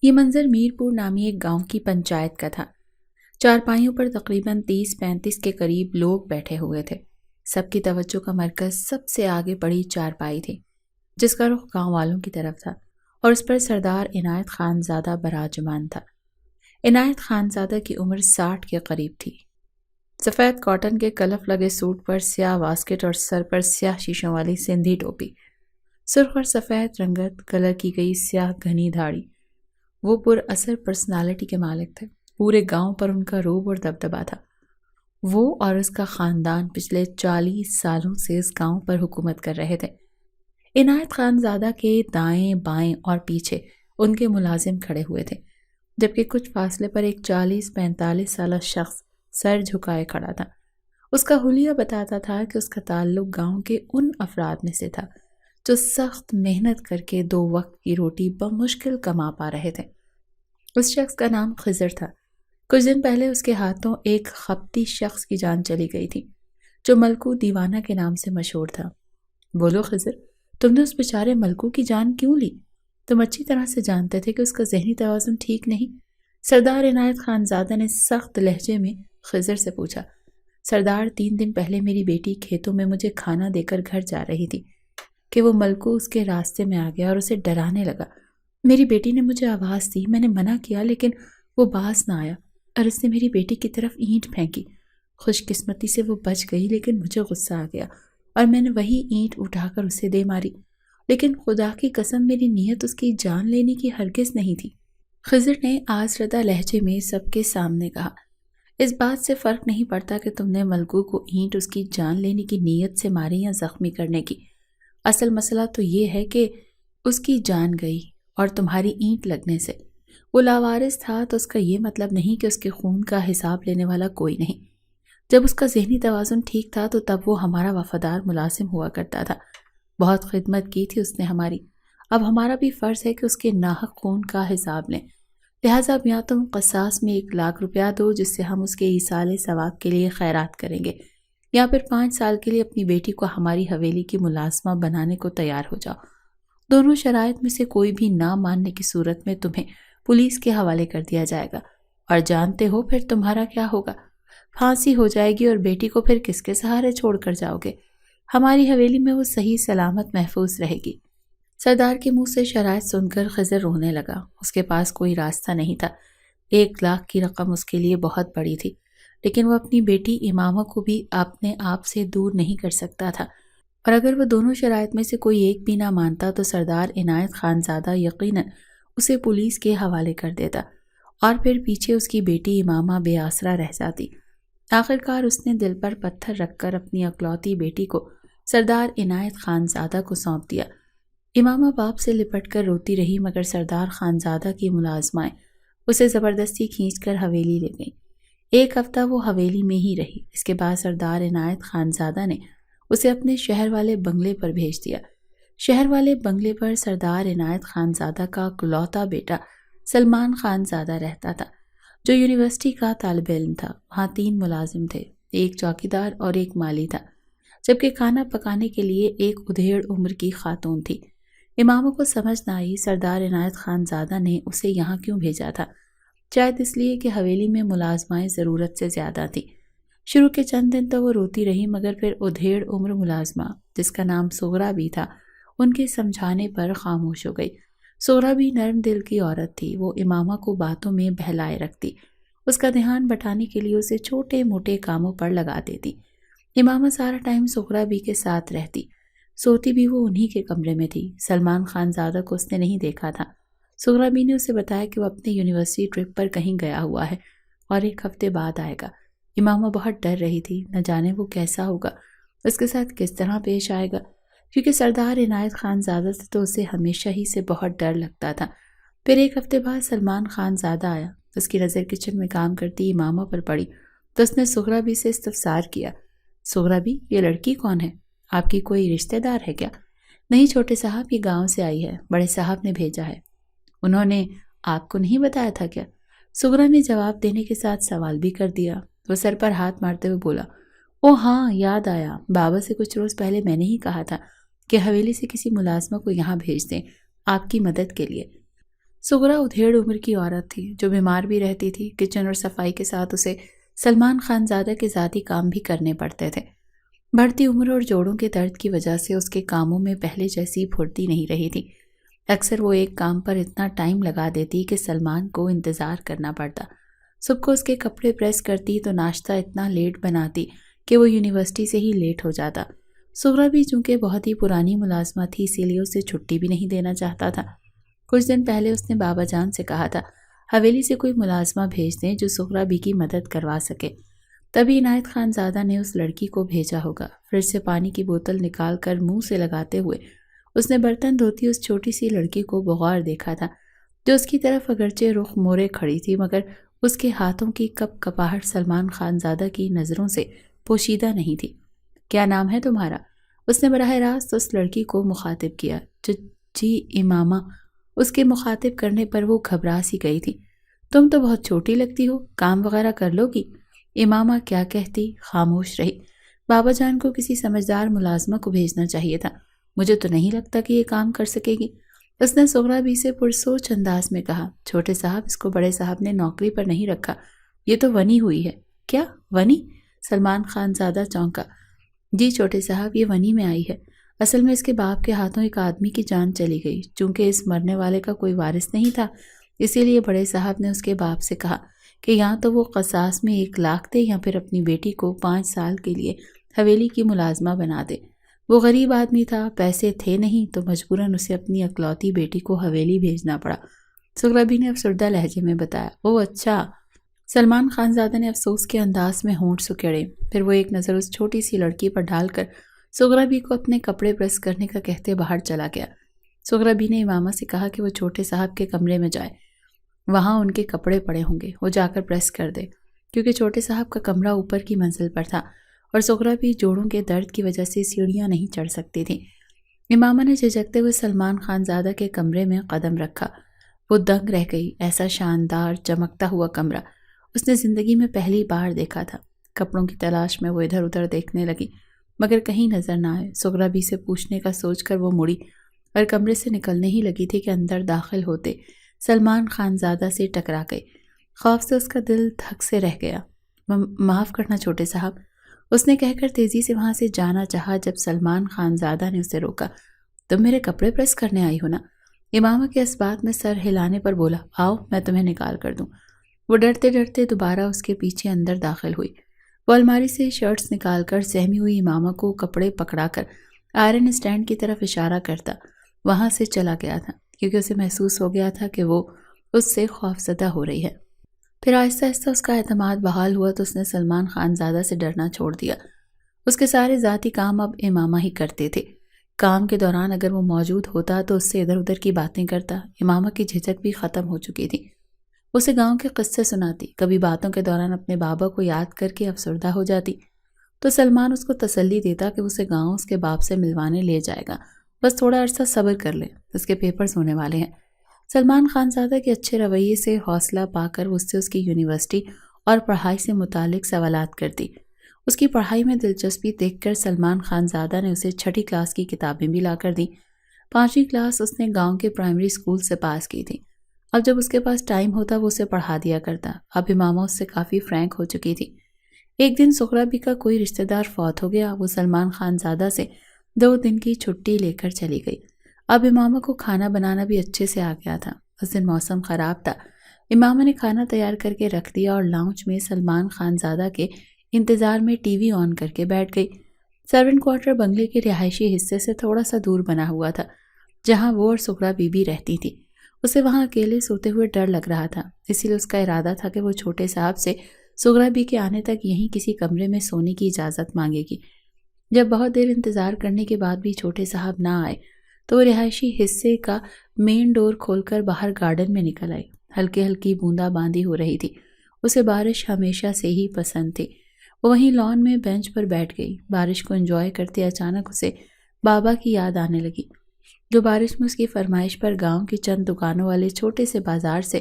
یہ منظر میرپور نامی ایک گاؤں کی پنچایت کا تھا۔ چارپائیوں پر تقریباً 30-35 کے قریب لوگ بیٹھے ہوئے تھے۔ سب کی توجہ کا مرکز سب سے آگے پڑی چارپائی تھی، جس کا رخ گاؤں والوں کی طرف تھا، اور اس پر سردار عنایت خان زادہ براجمان تھا۔ عنایت خان زادہ کی عمر 60 کے قریب تھی۔ سفید کاٹن کے کلف لگے سوٹ پر سیاہ واسکٹ اور سر پر سیاہ شیشوں والی سندھی ٹوپی، سرخ اور سفید رنگت کلر کی گئی سیاہ گھنی داڑھی۔ وہ پر اثر پرسنالٹی کے مالک تھے۔ پورے گاؤں پر ان کا رعب اور دبدبا تھا۔ وہ اور اس کا خاندان پچھلے 40 سالوں سے اس گاؤں پر حکومت کر رہے تھے۔ عنایت خان زادہ کے دائیں بائیں اور پیچھے ان کے ملازم کھڑے ہوئے تھے، جبکہ کچھ فاصلے پر ایک 40-45 سالہ شخص سر جھکائے کھڑا تھا۔ اس کا حلیہ بتاتا تھا کہ اس کا تعلق گاؤں کے ان افراد میں سے تھا جو سخت محنت کر کے 2 وقت کی روٹی بمشکل کما پا رہے تھے۔ اس شخص کا نام خضر تھا۔ کچھ دن پہلے اس کے ہاتھوں ایک خپتی شخص کی جان چلی گئی تھی، جو ملکو دیوانہ کے نام سے مشہور تھا۔ بولو خضر، تم نے اس بیچارے ملکو کی جان کیوں لی؟ تم اچھی طرح سے جانتے تھے کہ اس کا ذہنی توازن ٹھیک نہیں۔ سردار عنایت خان زادہ نے سخت لہجے میں خضر سے پوچھا۔ سردار، 3 دن پہلے میری بیٹی کھیتوں میں مجھے کھانا دے کر گھر جا رہی تھی کہ وہ ملکو اس کے راستے میں آ گیا اور اسے ڈرانے لگا۔ میری بیٹی نے مجھے آواز دی، میں نے منع کیا لیکن وہ باز نہ آیا اور اس نے میری بیٹی کی طرف اینٹ پھینکی۔ خوش قسمتی سے وہ بچ گئی، لیکن مجھے غصہ آ گیا اور میں نے وہی اینٹ اٹھا کر اسے دے ماری، لیکن خدا کی قسم میری نیت اس کی جان لینے کی ہرگز نہیں تھی۔ خضر نے آزردہ لہجے میں سب کے سامنے کہا، اس بات سے فرق نہیں پڑتا کہ تم نے ملکو کو اینٹ اس کی جان لینے کی نیت سے ماری یا زخمی کرنے کی۔ اصل مسئلہ تو یہ ہے کہ اس کی جان گئی اور تمہاری اینٹ لگنے سے۔ وہ لاوارث تھا تو اس کا یہ مطلب نہیں کہ اس کے خون کا حساب لینے والا کوئی نہیں۔ جب اس کا ذہنی توازن ٹھیک تھا تو تب وہ ہمارا وفادار ملازم ہوا کرتا تھا۔ بہت خدمت کی تھی اس نے ہماری۔ اب ہمارا بھی فرض ہے کہ اس کے ناحق خون کا حساب لیں۔ لہٰذا یا تم قصاص میں 1 لاکھ روپیہ دو جس سے ہم اس کے ایصال ثواب کے لیے خیرات کریں گے، یا پھر 5 سال کے لیے اپنی بیٹی کو ہماری حویلی کی ملازمہ بنانے کو تیار ہو جاؤ۔ دونوں شرائط میں سے کوئی بھی نہ ماننے کی صورت میں تمہیں پولیس کے حوالے کر دیا جائے گا، اور جانتے ہو پھر تمہارا کیا ہوگا؟ پھانسی ہو جائے گی اور بیٹی کو پھر کس کے سہارے چھوڑ کر جاؤ گے؟ ہماری حویلی میں وہ صحیح سلامت محفوظ رہے گی۔ سردار کے منہ سے شرائط سن کر خضر رونے لگا۔ اس کے پاس کوئی راستہ نہیں تھا۔ 1 لاکھ کی رقم اس کے لیے بہت بڑی تھی، لیکن وہ اپنی بیٹی امامہ کو بھی اپنے آپ سے دور نہیں کر سکتا تھا، اور اگر وہ دونوں شرائط میں سے کوئی ایک بھی نہ مانتا تو سردار عنایت خان زادہ یقیناً اسے پولیس کے حوالے کر دیتا، اور پھر پیچھے اس کی بیٹی امامہ بے آسرا رہ جاتی۔ آخرکار اس نے دل پر پتھر رکھ کر اپنی اکلوتی بیٹی کو سردار عنایت خان زادہ کو سونپ دیا۔ امامہ باپ سے لپٹ کر روتی رہی، مگر سردار خان زادہ کی ملازمائیں اسے زبردستی کھینچ کر حویلی لے گئیں۔ 1 ہفتہ وہ حویلی میں ہی رہی۔ اس کے بعد سردار عنایت خان زادہ نے اسے اپنے شہر والے بنگلے پر بھیج دیا۔ شہر والے بنگلے پر سردار عنایت خان زادہ کا اکلوتا بیٹا سلمان خان زادہ رہتا تھا، جو یونیورسٹی کا طالب علم تھا۔ وہاں 3 ملازم تھے، ایک چوکیدار اور ایک مالی تھا، جبکہ کھانا پکانے کے لیے ایک ادھیڑ عمر کی خاتون تھی۔ اماموں کو سمجھ نہ آئی سردار عنایت خان زادہ نے اسے یہاں کیوں بھیجا تھا۔ شاید اس لیے کہ حویلی میں ملازمائیں ضرورت سے زیادہ تھیں۔ شروع کے چند دن تو وہ روتی رہی، مگر پھر ادھیڑ عمر ملازمہ جس کا نام سغرا بھی تھا ان کے سمجھانے پر خاموش ہو گئی۔ سغرا بھی نرم دل کی عورت تھی۔ وہ امامہ کو باتوں میں بہلائے رکھتی، اس کا دھیان بٹانے کے لیے اسے چھوٹے موٹے کاموں پر لگا دیتی۔ امامہ سارا ٹائم سغرا بھی کے ساتھ رہتی، سوتی بھی وہ انہی کے کمرے میں تھی۔ سلمان خان زادہ کو اس نے نہیں دیکھا تھا۔ سغرا بھی نے اسے بتایا کہ وہ اپنے یونیورسٹی ٹرپ پر کہیں گیا ہوا ہے اور 1 ہفتے بعد آئے گا۔ امامہ بہت ڈر رہی تھی، نہ جانے وہ کیسا ہوگا، اس کے ساتھ کس طرح پیش آئے گا، کیونکہ سردار عنایت خان زادہ سے تو اسے ہمیشہ ہی سے بہت ڈر لگتا تھا۔ پھر 1 ہفتے بعد سلمان خان زادہ آیا۔ اس کی نظر کچن میں کام کرتی امامہ پر پڑی تو اس نے سغرا بھی سے استفسار کیا، سغرا بھی، یہ لڑکی کون ہے؟ آپ کی کوئی رشتہ دار ہے کیا؟ نہیں چھوٹے صاحب، یہ گاؤں سے آئی ہے، بڑے صاحب نے بھیجا ہے۔ انہوں نے آپ کو نہیں بتایا تھا کیا؟ سغرا نے جواب دینے کے ساتھ سوال بھی کر دیا۔ وہ سر پر ہاتھ مارتے ہوئے بولا، او ہاں یاد آیا، بابا سے کچھ روز پہلے میں نے ہی کہا تھا کہ حویلی سے کسی ملازمہ کو یہاں بھیج دیں آپ کی مدد کے لیے۔ سغرا ادھیڑ عمر کی عورت تھی جو بیمار بھی رہتی تھی۔ کچن اور صفائی کے ساتھ اسے سلمان خان زادہ کے ذاتی کام بھی کرنے پڑتے تھے۔ بڑھتی عمر اور جوڑوں کے درد کی وجہ سے اس کے کاموں میں پہلے جیسی پھرتی نہیں رہی تھی۔ اکثر وہ ایک کام پر اتنا ٹائم لگا دیتی کہ سلمان کو انتظار کرنا پڑتا۔ صبح کو اس کے کپڑے پریس کرتی تو ناشتہ اتنا لیٹ بناتی کہ وہ یونیورسٹی سے ہی لیٹ ہو جاتا۔ سغرا بھی چونکہ بہت ہی پرانی ملازمہ تھی اسی لیے اسے چھٹی بھی نہیں دینا چاہتا تھا۔ کچھ دن پہلے اس نے بابا جان سے کہا تھا حویلی سے کوئی ملازمہ بھیج دیں جو سغرا بی کی مدد کروا سکے۔ تبھی عنایت خان زادہ نے اس لڑکی کو بھیجا ہوگا۔ فریج سے پانی کی بوتل نکال کر منہ سے لگاتے ہوئے اس نے برتن دھوتی اس چھوٹی سی لڑکی کو بغور دیکھا تھا جو اس کی طرف اگرچہ رخ موڑے کھڑی تھی مگر اس کے ہاتھوں کی کپ کپاہٹ سلمان خان زادہ کی نظروں سے پوشیدہ نہیں تھی۔ کیا نام ہے تمہارا؟ اس نے براہ راست اس لڑکی کو مخاطب کیا۔ جی امامہ۔ اس کے مخاطب کرنے پر وہ گھبرا سی گئی تھی۔ تم تو بہت چھوٹی لگتی ہو، کام وغیرہ کر لو گی؟ امامہ کیا کہتی، خاموش رہی۔ بابا جان کو کسی سمجھدار ملازمہ کو بھیجنا چاہیے تھا، مجھے تو نہیں لگتا کہ یہ کام کر سکے گی۔ اس نے سغرا بی سے پرسوچ انداز میں کہا۔ چھوٹے صاحب، اس کو بڑے صاحب نے نوکری پر نہیں رکھا، یہ تو ونی ہوئی ہے۔ کیا ونی؟ سلمان خان زادہ چونکا۔ جی چھوٹے صاحب، یہ ونی میں آئی ہے۔ اصل میں اس کے باپ کے ہاتھوں ایک آدمی کی جان چلی گئی۔ چونکہ اس مرنے والے کا کوئی وارث نہیں تھا اسی لیے بڑے صاحب نے اس کے باپ سے کہا کہ یا تو وہ قصاص میں 1,00,000 دے یا پھر اپنی بیٹی کو 5 سال کے لیے حویلی کی ملازمہ بنا دے۔ وہ غریب آدمی تھا، پیسے تھے نہیں تو مجبوراً اسے اپنی اکلوتی بیٹی کو حویلی بھیجنا پڑا۔ سغرا بی نے افسردہ لہجے میں بتایا۔ اوہ اچھا۔ سلمان خان زادہ نے افسوس کے انداز میں ہونٹ سکیڑے۔ پھر وہ ایک نظر اس چھوٹی سی لڑکی پر ڈال کر سغرا بی کو اپنے کپڑے پریس کرنے کا کہتے باہر چلا گیا۔ سغرا بی نے امامہ سے کہا کہ وہ چھوٹے صاحب کے کمرے میں جائے، وہاں ان کے کپڑے پڑے ہوں گے، وہ جا کر پریس کر دے، کیونکہ چھوٹے صاحب کا کمرہ اوپر کی منزل پر تھا اور سغرا بی جوڑوں کے درد کی وجہ سے سیڑھیاں نہیں چڑھ سکتی تھی۔ امامہ نے جھجکتے ہوئے سلمان خان زادہ کے کمرے میں قدم رکھا۔ وہ دنگ رہ گئی۔ ایسا شاندار چمکتا ہوا کمرہ اس نے زندگی میں پہلی بار دیکھا تھا۔ کپڑوں کی تلاش میں وہ ادھر ادھر دیکھنے لگی مگر کہیں نظر نہ آئے۔ سغرا بی سے پوچھنے کا سوچ کر وہ مڑی اور کمرے سے نکلنے ہی لگی تھی کہ اندر داخل ہوتے سلمان خان زادہ سے ٹکرا گئی۔ خوف سے اس کا دل دھک سے رہ گیا۔ معاف کرنا چھوٹے صاحب، اس نے کہہ کر تیزی سے وہاں سے جانا چاہا جب سلمان خان زادہ نے اسے روکا۔ تم میرے کپڑے پریس کرنے آئی ہو نا؟ امامہ کے اس بات میں سر ہلانے پر بولا۔ آؤ میں تمہیں نکال کر دوں۔ وہ ڈرتے ڈرتے دوبارہ اس کے پیچھے اندر داخل ہوئی۔ وہ الماری سے شرٹس نکال کر سہمی ہوئی امامہ کو کپڑے پکڑا کر آئرن اسٹینڈ کی طرف اشارہ کرتا وہاں سے چلا گیا تھا، کیونکہ اسے محسوس ہو گیا تھا کہ وہ اس سے خوفزدہ ہو رہی ہے۔ پھر آہستہ آہستہ اس کا اعتماد بحال ہوا تو اس نے سلمان خان زادہ سے ڈرنا چھوڑ دیا۔ اس کے سارے ذاتی کام اب امامہ ہی کرتے تھے۔ کام کے دوران اگر وہ موجود ہوتا تو اس سے ادھر ادھر کی باتیں کرتا۔ امامہ کی جھجک بھی ختم ہو چکی تھی۔ اسے گاؤں کے قصے سناتی، کبھی باتوں کے دوران اپنے بابا کو یاد کر کے افسردہ ہو جاتی تو سلمان اس کو تسلی دیتا کہ اسے گاؤں اس کے باپ سے ملوانے لے جائے گا، بس تھوڑا عرصہ صبر کر لے، اس کے پیپرز ہونے والے ہیں۔ سلمان خان زادہ کے اچھے رویے سے حوصلہ پا کر وہ اس سے اس کی یونیورسٹی اور پڑھائی سے متعلق سوالات کرتی۔ اس کی پڑھائی میں دلچسپی دیکھ کر سلمان خان زادہ نے اسے 6ٹھی کلاس کی کتابیں بھی لا کر دیں۔ 5ویں کلاس اس نے گاؤں کے پرائمری اسکول سے پاس کی تھی۔ اب جب اس کے پاس ٹائم ہوتا وہ اسے پڑھا دیا کرتا۔ اب امامہ اس سے کافی فرینک ہو چکی تھی۔ ایک دن سغرا بی کا کوئی رشتہ دار فوت ہو گیا۔ وہ سلمان خان زادہ سے 2 دن کی چھٹی لے کر چلی گئی۔ اب امامہ کو کھانا بنانا بھی اچھے سے آ گیا تھا۔ اس دن موسم خراب تھا۔ امامہ نے کھانا تیار کر کے رکھ دیا اور لاؤنج میں سلمان خان زادہ کے انتظار میں ٹی وی آن کر کے بیٹھ گئی۔ سرونٹ کوارٹر بنگلے کے رہائشی حصے سے تھوڑا سا دور بنا ہوا تھا جہاں وہ اور سغرا بی بھی رہتی تھی۔ اسے وہاں اکیلے سوتے ہوئے ڈر لگ رہا تھا، اسی لیے اس کا ارادہ تھا کہ وہ چھوٹے صاحب سے سغرا بی کے آنے تک یہیں کسی کمرے میں سونے کی اجازت مانگے گی۔ جب بہت دیر انتظار کرنے کے بعد بھی چھوٹے صاحب نہ آئے تو وہ رہائشی حصے کا مین ڈور کھول کر باہر گارڈن میں نکل آئی۔ ہلکی ہلکی بوندا باندی ہو رہی تھی۔ اسے بارش ہمیشہ سے ہی پسند تھی۔ وہ وہیں لان میں بینچ پر بیٹھ گئی۔ بارش کو انجوائے کرتے اچانک اسے بابا کی یاد آنے لگی، جو بارش میں اس کی فرمائش پر گاؤں کی چند دکانوں والے چھوٹے سے بازار سے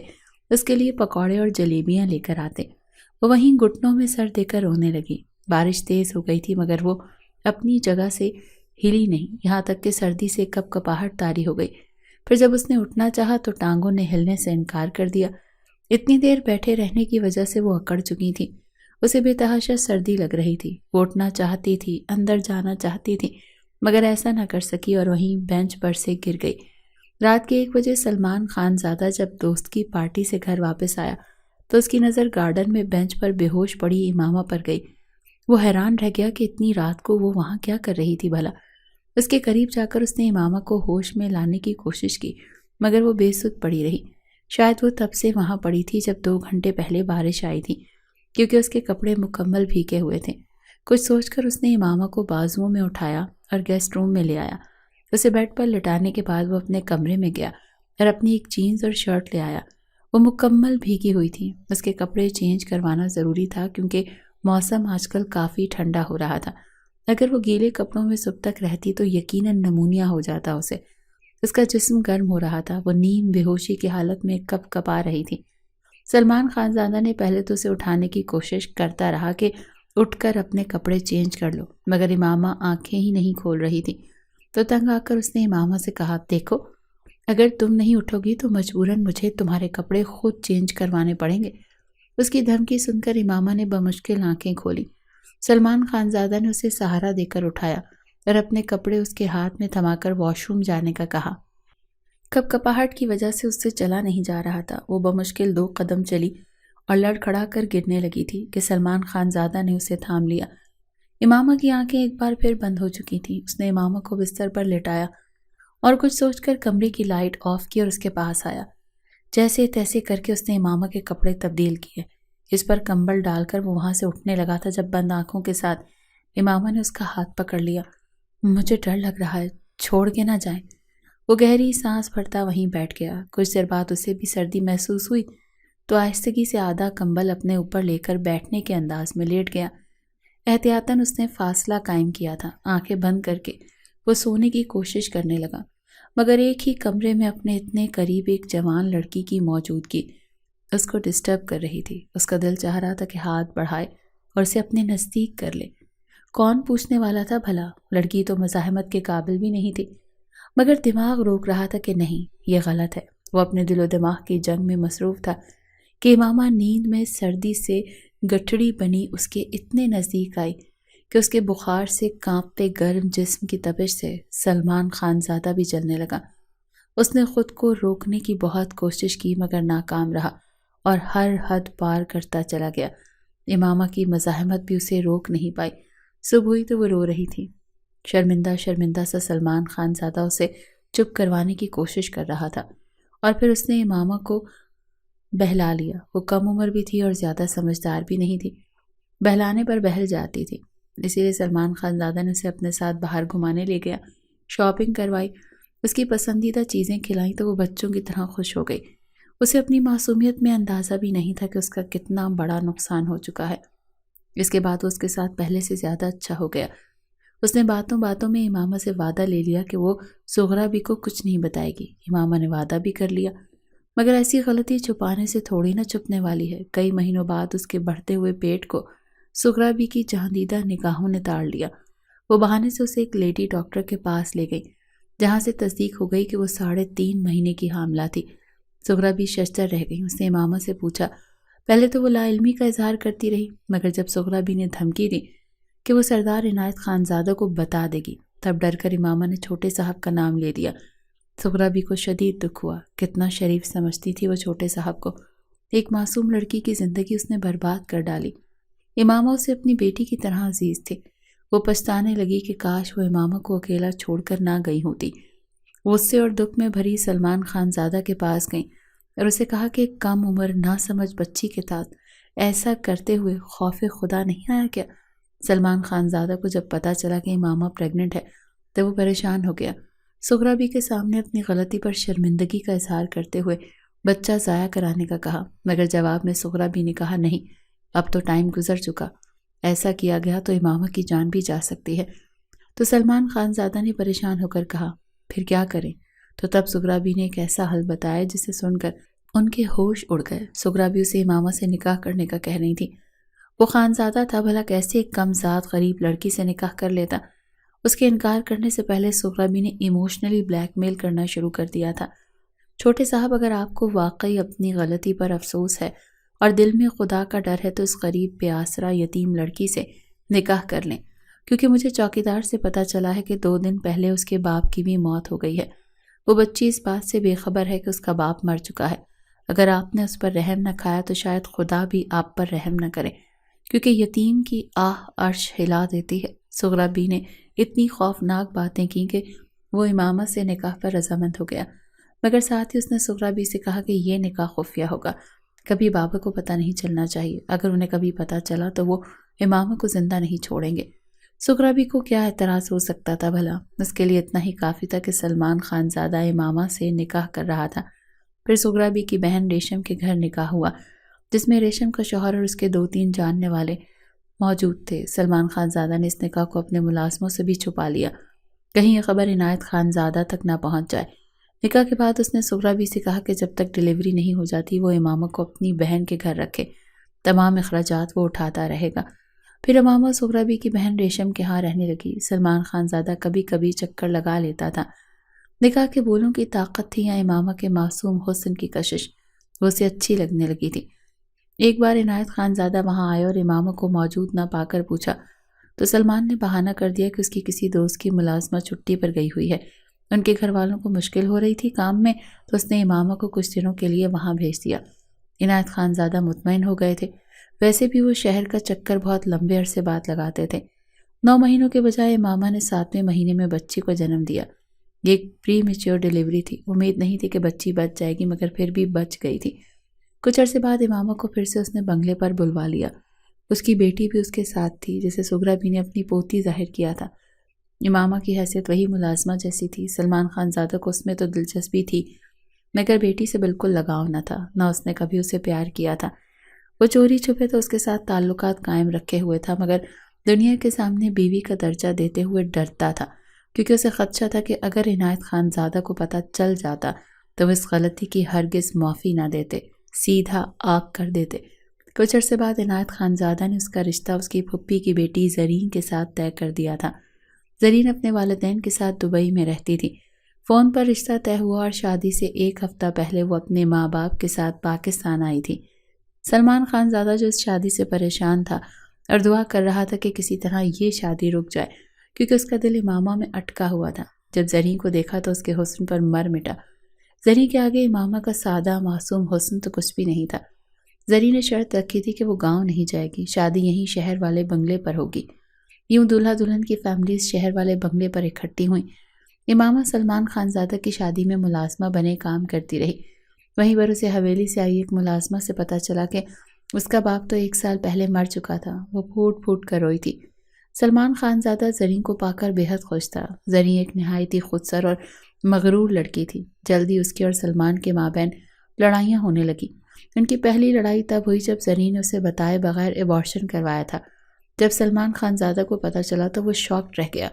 اس کے لیے پکوڑے اور جلیبیاں لے کر آتے۔ وہ وہیں گھٹنوں میں سر دے کر رونے لگی۔ بارش تیز ہو گئی تھی مگر وہ اپنی جگہ سے ہلی نہیں، یہاں تک کہ سردی سے کپ کپاہٹ طاری ہو گئی۔ پھر جب اس نے اٹھنا چاہا تو ٹانگوں نے ہلنے سے انکار کر دیا۔ اتنی دیر بیٹھے رہنے کی وجہ سے وہ اکڑ چکی تھی۔ اسے بے تحاشا سردی لگ رہی تھی۔ وہ اٹھنا چاہتی تھی، اندر جانا چاہتی تھی، مگر ایسا نہ کر سکی اور وہیں بینچ پر سے گر گئی۔ رات کے 1 بجے سلمان خان زادہ جب دوست کی پارٹی سے گھر واپس آیا تو اس کی نظر گارڈن میں بینچ پر بے ہوش پڑی امامہ پر گئی۔ وہ حیران رہ گیا کہ اتنی رات کو وہ وہاں کیا کر رہی تھی بھلا۔ اس کے قریب جا کر اس نے امامہ کو ہوش میں لانے کی کوشش کی، مگر وہ بے سود پڑی رہی۔ شاید وہ تب سے وہاں پڑی تھی جب 2 گھنٹے پہلے بارش آئی تھی، کیونکہ اس کے کپڑے مکمل بھیگے ہوئے تھے۔ کچھ سوچ کر اس نے امامہ کو بازوؤں میں اٹھایا اور گیسٹ روم میں لے آیا۔ اسے بیڈ پر لٹانے کے بعد وہ اپنے کمرے میں گیا اور اپنی ایک جینز اور شرٹ لے آیا۔ وہ مکمل بھیگی ہوئی تھی۔ اس کے کپڑے چینج کروانا ضروری تھا کیونکہ موسم آج کل کافی ٹھنڈا ہو رہا تھا۔ اگر وہ گیلے کپڑوں میں صبح تک رہتی تو یقیناً نمونیا ہو جاتا اسے۔ اس کا جسم گرم ہو رہا تھا۔ وہ نیم بے ہوشی کی حالت میں کپ کپا رہی تھی۔ سلمان خان زادہ نے پہلے تو اسے اٹھانے کی کوشش کرتا رہا کہ اٹھ کر اپنے کپڑے چینج کر لو، مگر امامہ آنکھیں ہی نہیں کھول رہی تھی۔ تو تنگ آ کر اس نے امامہ سے کہا، دیکھو اگر تم نہیں اٹھو گی تو مجبوراً مجھے تمہارے کپڑے خود چینج کروانے پڑیں گے۔ اس کی دھمکی سن کر امامہ نے بمشکل آنکھیں کھولی۔ سلمان خان زادہ نے اسے سہارا دے کر اٹھایا اور اپنے کپڑے اس کے ہاتھ میں تھما کر واش روم جانے کا کہا۔ کپ کپاہٹ کی وجہ سے اس سے چلا نہیں جا رہا تھا۔ وہ بمشکل 2 قدم چلی اور لڑکھڑا کر گرنے لگی تھی کہ سلمان خان زادہ نے اسے تھام لیا۔ امامہ کی آنکھیں ایک بار پھر بند ہو چکی تھیں۔ اس نے امامہ کو بستر پر لٹایا اور کچھ سوچ کر کمرے کی لائٹ آف کی اور اس کے پاس آیا۔ جیسے تیسے کر کے اس نے امامہ کے کپڑے تبدیل کیے۔ اس پر کمبل ڈال کر وہ وہاں سے اٹھنے لگا تھا جب بند آنکھوں کے ساتھ امامہ نے اس کا ہاتھ پکڑ لیا۔ مجھے ڈر لگ رہا ہے، چھوڑ کے نہ جائیں۔ وہ گہری سانس بھرتا وہیں بیٹھ گیا۔ کچھ دیر بعد اسے بھی سردی محسوس ہوئی تو آہستگی سے آدھا کمبل اپنے اوپر لے کر بیٹھنے کے انداز میں لیٹ گیا۔ احتیاطاً اس نے فاصلہ قائم کیا تھا۔ آنکھیں بند کر کے وہ سونے کی کوشش کرنے لگا، مگر ایک ہی کمرے میں اپنے اتنے قریب ایک جوان لڑکی کی موجودگی اس کو ڈسٹرب کر رہی تھی۔ اس کا دل چاہ رہا تھا کہ ہاتھ بڑھائے اور اسے اپنے نزدیک کر لے۔ کون پوچھنے والا تھا بھلا؟ لڑکی تو مزاحمت کے قابل بھی نہیں تھی، مگر دماغ روک رہا تھا کہ نہیں، یہ غلط ہے۔ وہ اپنے دل و دماغ کی جنگ میں مصروف تھا کہ امامہ نیند میں سردی سے گٹھڑی بنی اس کے اتنے نزدیک آئی کہ اس کے بخار سے کانپتے گرم جسم کی تپش سے سلمان خان زادہ بھی جلنے لگا۔ اس نے خود کو روکنے کی بہت کوشش کی مگر ناکام رہا اور ہر حد پار کرتا چلا گیا۔ امامہ کی مزاحمت بھی اسے روک نہیں پائی۔ صبح ہوئی تو وہ رو رہی تھی۔ شرمندہ شرمندہ سا سلمان خان زادہ اسے چپ کروانے کی کوشش کر رہا تھا اور پھر اس نے امامہ کو بہلا لیا۔ وہ کم عمر بھی تھی اور زیادہ سمجھدار بھی نہیں تھی، بہلانے پر بہل جاتی تھی۔ اسی لیے سلمان خان زادہ نے اسے اپنے ساتھ باہر گھمانے لے گیا، شاپنگ کروائی، اس کی پسندیدہ چیزیں کھلائیں تو وہ بچوں کی طرح خوش ہو گئی۔ اسے اپنی معصومیت میں اندازہ بھی نہیں تھا کہ اس کا کتنا بڑا نقصان ہو چکا ہے۔ اس کے بعد وہ اس کے ساتھ پہلے سے زیادہ اچھا ہو گیا۔ اس نے باتوں باتوں میں امامہ سے وعدہ لے لیا کہ وہ زغرہ بھی کو کچھ نہیں بتائے گی۔ امامہ نے وعدہ بھی کر لیا، مگر ایسی غلطی چھپانے سے تھوڑی نہ چھپنے والی ہے۔ کئی مہینوں بعد اس کے بڑھتے ہوئے پیٹ کو زغرہ بھی کی جہاندیدہ نگاہوں نے تاڑ لیا۔ وہ بہانے سے اسے ایک لیڈی ڈاکٹر کے پاس لے گئی، جہاں سے تصدیق ہو گئی کہ وہ 3.5 مہینے کی حاملہ تھی۔ زغرہ بھی ششدر رہ گئی۔ اس نے امامہ سے پوچھا۔ پہلے تو وہ لا علمی کا اظہار کرتی رہی، مگر جب زغرہ بھی نے دھمکی دی کہ وہ سردار عنایت خان زادہ کو بتا دے گی، تب ڈر کر امامہ نے چھوٹے صاحب کا نام لے دیا۔ زغرہ بھی کو شدید دکھ ہوا۔ کتنا شریف سمجھتی تھی وہ چھوٹے صاحب کو۔ ایک معصوم لڑکی کی زندگی اس نے برباد کر ڈالی۔ امامہ اسے اپنی بیٹی کی طرح عزیز تھے۔ وہ پچھتانے لگی کہ کاش وہ امامہ کو اکیلا چھوڑ کر نہ گئی ہوتی۔ غصے اور دکھ میں بھری سلمان خان زادہ کے پاس گئیں اور اسے کہا کہ ایک کم عمر ناسمجھ بچی کے ساتھ ایسا کرتے ہوئے خوف خدا نہیں آیا کیا؟ سلمان خان زادہ کو جب پتا چلا کہ امامہ پریگننٹ ہے تو وہ پریشان ہو گیا۔ زغرہ بھی کے سامنے اپنی غلطی پر شرمندگی کا اظہار کرتے ہوئے بچہ ضائع کرانے کا کہا، مگر جواب میں زغرہ بھی نے کہا نہیں، اب تو ٹائم گزر چکا، ایسا کیا گیا تو امامہ کی جان بھی جا سکتی ہے۔ تو سلمان خان زادہ نے پریشان ہو کر کہا، پھر کیا کریں؟ تو تب زغرہ بھی نے ایک ایسا حل بتایا جسے سن کر ان کے ہوش اڑ گئے۔ زغرہ بھی اسے امامہ سے نکاح کرنے کا کہہ رہی تھی۔ وہ خانزادہ تھا، بھلا کیسے ایک کم ذات غریب لڑکی سے نکاح کر لیتا؟ اس کے انکار کرنے سے پہلے سغرا بی نے ایموشنلی بلیک میل کرنا شروع کر دیا تھا۔ چھوٹے صاحب، اگر آپ کو واقعی اپنی غلطی پر افسوس ہے اور دل میں خدا کا ڈر ہے تو اس غریب بے آسرا یتیم لڑکی سے نکاح کر لیں، کیونکہ مجھے چوکیدار سے پتہ چلا ہے کہ 2 دن پہلے اس کے باپ کی بھی موت ہو گئی ہے۔ وہ بچی اس بات سے بے خبر ہے کہ اس کا باپ مر چکا ہے۔ اگر آپ نے اس پر رحم نہ کھایا تو شاید خدا بھی آپ پر رحم نہ کرے، کیونکہ یتیم کی آہ عرش ہلا دیتی ہے۔ سغرا بی نے اتنی خوفناک باتیں کی کہ وہ امامہ سے نکاح پر رضامند ہو گیا، مگر ساتھ ہی اس نے سغرا بی سے کہا کہ یہ نکاح خفیہ ہوگا، کبھی بابا کو پتہ نہیں چلنا چاہیے۔ اگر انہیں کبھی پتہ چلا تو وہ امامہ کو زندہ نہیں چھوڑیں گے۔ سغرا بی کو کیا اعتراض ہو سکتا تھا بھلا؟ اس کے لیے اتنا ہی کافی تھا کہ سلمان خان زادہ امامہ سے نکاح کر رہا تھا۔ پھر سغرا بی کی بہن ریشم کے گھر نکاح ہوا، جس میں ریشم کا شوہر اور اس کے 2-3 جاننے والے موجود تھے۔ سلمان خان زادہ نے اس نکاح کو اپنے ملازموں سے بھی چھپا لیا، کہیں یہ خبر عنایت خان زادہ تک نہ پہنچ جائے۔ نکاح کے بعد اس نے سغرا بی سے کہا کہ جب تک ڈیلیوری نہیں ہو جاتی وہ امامہ کو اپنی بہن کے گھر رکھے، تمام اخراجات وہ اٹھاتا رہے گا۔ پھر امامہ سغرا بی کی بہن ریشم کے ہاں رہنے لگی۔ سلمان خان زادہ کبھی کبھی چکر لگا لیتا تھا۔ نکاح کے بولوں کی طاقت تھی یا امامہ کے معصوم حسن کی کشش، وہ اسے اچھی لگنے لگی تھی۔ ایک بار عنایت خان زادہ وہاں آئے اور امامہ کو موجود نہ پا کر پوچھا تو سلمان نے بہانہ کر دیا کہ اس کی کسی دوست کی ملازمہ چھٹی پر گئی ہوئی ہے، ان کے گھر والوں کو مشکل ہو رہی تھی کام میں، تو اس نے امامہ کو کچھ دنوں کے لیے وہاں بھیج دیا۔ عنایت خان زادہ مطمئن ہو گئے تھے، ویسے بھی وہ شہر کا چکر بہت لمبے عرصے بعد لگاتے تھے۔ 9 مہینوں کے بجائے امامہ نے 7ویں مہینے میں بچی کو جنم دیا۔ یہ ایک پری میچور ڈیلیوری تھی، امید نہیں تھی کہ بچی بچ جائے گی، مگر پھر بھی بچ گئی تھی۔ کچھ عرصے بعد امامہ کو پھر سے اس نے بنگلے پر بلوا لیا۔ اس کی بیٹی بھی اس کے ساتھ تھی، جسے سغرا بی نے اپنی پوتی ظاہر کیا تھا۔ امامہ کی حیثیت وہی ملازمہ جیسی تھی۔ سلمان خان زادہ کو اس میں تو دلچسپی تھی، مگر بیٹی سے بالکل لگاؤ نہ تھا، نہ اس نے کبھی اسے پیار کیا تھا۔ وہ چوری چھپے تو اس کے ساتھ تعلقات قائم رکھے ہوئے تھا، مگر دنیا کے سامنے بیوی کا درجہ دیتے ہوئے ڈرتا تھا، کیونکہ اسے خدشہ تھا کہ اگر عنایت خان زادہ کو پتہ چل جاتا تو وہ اس غلطی کی ہرگز معافی نہ دیتے، سیدھا آگ کر دیتے۔ کچھ عرصے بعد عنایت خان زادہ نے اس کا رشتہ اس کی پھپھی کی بیٹی زرین کے ساتھ طے کر دیا تھا۔ زرین اپنے والدین کے ساتھ دبئی میں رہتی تھی۔ فون پر رشتہ طے ہوا اور شادی سے 1 ہفتہ پہلے وہ اپنے ماں باپ کے ساتھ پاکستان آئی تھی۔ سلمان خان زادہ جو اس شادی سے پریشان تھا اور دعا کر رہا تھا کہ کسی طرح یہ شادی رک جائے، کیونکہ اس کا دل امامہ میں اٹکا ہوا تھا، جب زرین کو دیکھا تو اس کے حسن پر مر مٹا۔ زرین کے آگے امامہ کا سادہ معصوم حسن تو کچھ بھی نہیں تھا۔ زرین نے شرط رکھی تھی کہ وہ گاؤں نہیں جائے گی، شادی یہیں شہر والے بنگلے پر ہوگی۔ یوں دولہا دلہن کی فیملیز شہر والے بنگلے پر اکٹھی ہوئیں۔ امامہ سلمان خان زادہ کی شادی میں ملازمہ بنے کام کرتی رہی۔ وہیں پر اسے حویلی سے آئی ایک ملازمہ سے پتہ چلا کہ اس کا باپ تو 1 سال پہلے مر چکا تھا۔ وہ پھوٹ پھوٹ کر روئی تھی۔ سلمان خان زادہ زرین کو پا کر بے حد خوش تھا۔ زرین ایک نہایت ہی خودسر اور مغرور لڑکی تھی۔ جلدی اس کے اور سلمان کے مابین لڑائیاں ہونے لگی۔ ان کی پہلی لڑائی تب ہوئی جب زرین نے اسے بتائے بغیر ایبارشن کروایا تھا۔ جب سلمان خان زادہ کو پتہ چلا تو وہ شاکڈ رہ گیا۔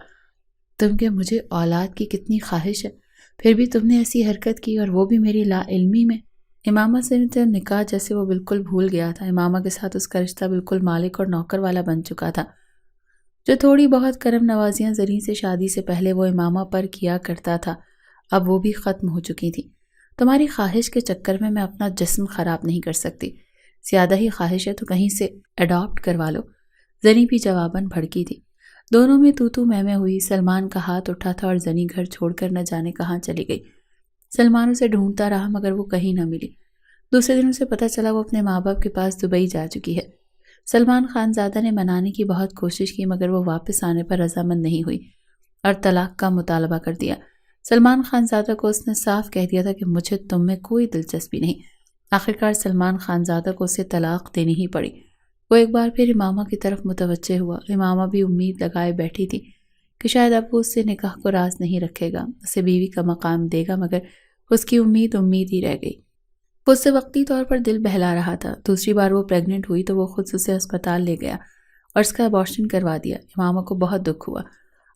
تم کہ مجھے اولاد کی کتنی خواہش ہے، پھر بھی تم نے ایسی حرکت کی، اور وہ بھی میری لا علمی میں۔ امامہ سے نکاح جیسے وہ بالکل بھول گیا تھا۔ امامہ کے ساتھ اس کا رشتہ بالکل مالک اور نوکر والا بن چکا تھا۔ جو تھوڑی بہت کرم نوازیاں زرین سے شادی سے پہلے وہ امامہ پر کیا کرتا تھا، اب وہ بھی ختم ہو چکی تھی۔ تمہاری خواہش کے چکر میں اپنا جسم خراب نہیں کر سکتی، زیادہ ہی خواہش ہے تو کہیں سے اڈاپٹ کروا لو۔ زرین بھی جواباً بھڑکی تھی۔ دونوں میں تو میں ہوئی۔ سلمان کا ہاتھ اٹھا تھا اور زرین گھر چھوڑ کر نہ جانے کہاں چلی گئی۔ سلمان اسے ڈھونڈتا رہا مگر وہ کہیں نہ ملی۔ دوسرے دن اسے پتہ چلا وہ اپنے ماں باپ کے پاس دبئی جا چکی ہے۔ سلمان خان زادہ نے منانے کی بہت کوشش کی مگر وہ واپس آنے پر رضامند نہیں ہوئی اور طلاق کا مطالبہ کر دیا۔ سلمان خان زادہ کو اس نے صاف کہہ دیا تھا کہ مجھے تم میں کوئی دلچسپی نہیں۔ آخرکار سلمان خان زادہ کو اسے طلاق دینی ہی پڑی۔ وہ ایک بار پھر امامہ کی طرف متوجہ ہوا۔ امامہ بھی امید لگائے بیٹھی تھی کہ شاید اب وہ اس سے نکاح کو راز نہیں رکھے گا، اسے بیوی کا مقام دے گا، مگر اس کی امید ہی رہ گئی۔ وہ اس سے وقتی طور پر دل بہلا رہا تھا۔ دوسری بار وہ پریگننٹ ہوئی تو وہ خود اسے ہسپتال لے گیا اور اس کا ابارشن کروا دیا۔ امامہ کو بہت دکھ ہوا۔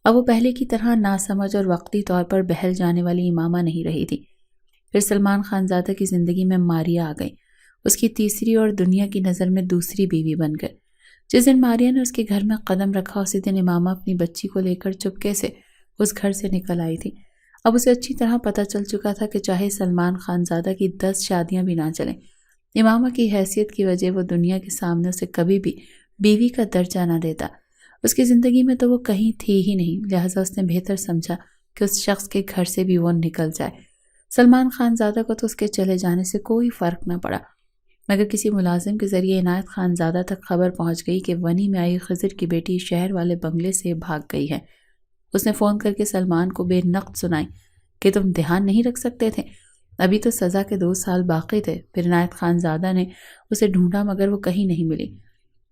اب وہ پہلے کی طرح ناسمجھ اور وقتی طور پر بہل جانے والی امامہ نہیں رہی تھی۔ پھر سلمان خان زادہ کی زندگی میں ماریا آ گئی، اس کی تیسری اور دنیا کی نظر میں دوسری بیوی بن گئے۔ جس دن ماریا نے اس کے گھر میں قدم رکھا اسی دن امامہ اپنی بچی کو لے کر چپکے سے اس گھر سے نکل آئی تھی۔ اب اسے اچھی طرح پتہ چل چکا تھا کہ چاہے سلمان خانزادہ کی 10 شادیاں بھی نہ چلیں، امامہ کی حیثیت کی وجہ وہ دنیا کے سامنے اسے کبھی بھی بیوی کا درجہ نہ دیتا۔ اس کی زندگی میں تو وہ کہیں تھی ہی نہیں، لہٰذا اس نے بہتر سمجھا کہ اس شخص کے گھر سے بھی وہ نکل جائے۔ سلمان خانزادہ کو تو اس کے چلے جانے سے کوئی فرق نہ پڑا، مگر کسی ملازم کے ذریعے عنایت خانزادہ تک خبر پہنچ گئی کہ ونی میں آئی خضر کی بیٹی شہر والے بنگلے سے بھاگ گئی ہے۔ اس نے فون کر کے سلمان کو بے نقد سنائی کہ تم دھیان نہیں رکھ سکتے تھے، ابھی تو سزا کے 2 سال باقی تھے۔ پھر عنایت خانزادہ نے اسے ڈھونڈا مگر وہ کہیں نہیں ملی۔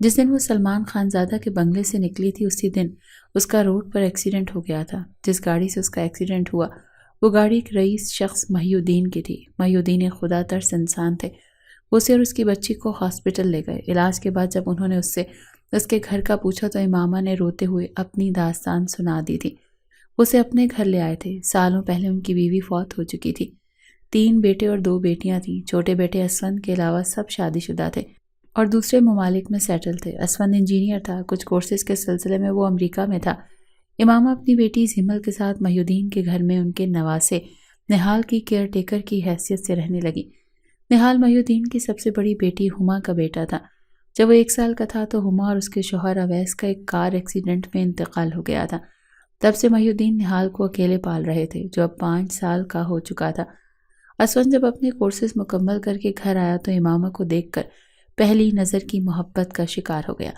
جس دن وہ سلمان خانزادہ کے بنگلے سے نکلی تھی اسی دن اس کا روڈ پر ایکسیڈنٹ ہو گیا تھا۔ جس گاڑی سے اس کا ایکسیڈنٹ ہوا وہ گاڑی ایک رئیس شخص محی الدین کی تھی۔ محی الدین ایک خدا ترس انسان تھے۔ وہ اسے اور اس کی بچی کو ہاسپٹل لے گئے۔ علاج کے بعد جب انہوں نے اس سے اس کے گھر کا پوچھا تو امامہ نے روتے ہوئے اپنی داستان سنا دی تھی۔ اسے اپنے گھر لے آئے تھے۔ سالوں پہلے ان کی بیوی فوت ہو چکی تھی۔ 3 بیٹے اور 2 بیٹیاں تھیں۔ چھوٹے بیٹے اسفند کے علاوہ سب شادی شدہ تھے اور دوسرے ممالک میں سیٹل تھے۔ اسفند انجینئر تھا، کچھ کورسز کے سلسلے میں وہ امریکہ میں تھا۔ امامہ اپنی بیٹی زمل کے ساتھ محی الدین کے گھر میں ان کے نواسے نہال کی کیئر ٹیکر کی حیثیت سے رہنے لگی۔ نہال محی الدین کی سب سے بڑی بیٹی ہما کا بیٹا تھا۔ جب وہ 1 سال کا تھا تو ہما اور اس کے شوہر اویس کا ایک کار ایکسیڈنٹ میں انتقال ہو گیا تھا۔ تب سے محی الدین نہال کو اکیلے پال رہے تھے جو اب 5 سال کا ہو چکا تھا۔ اسفند جب اپنے کورسز مکمل کر کے گھر آیا تو امامہ کو دیکھ کر پہلی نظر کی محبت کا شکار ہو گیا۔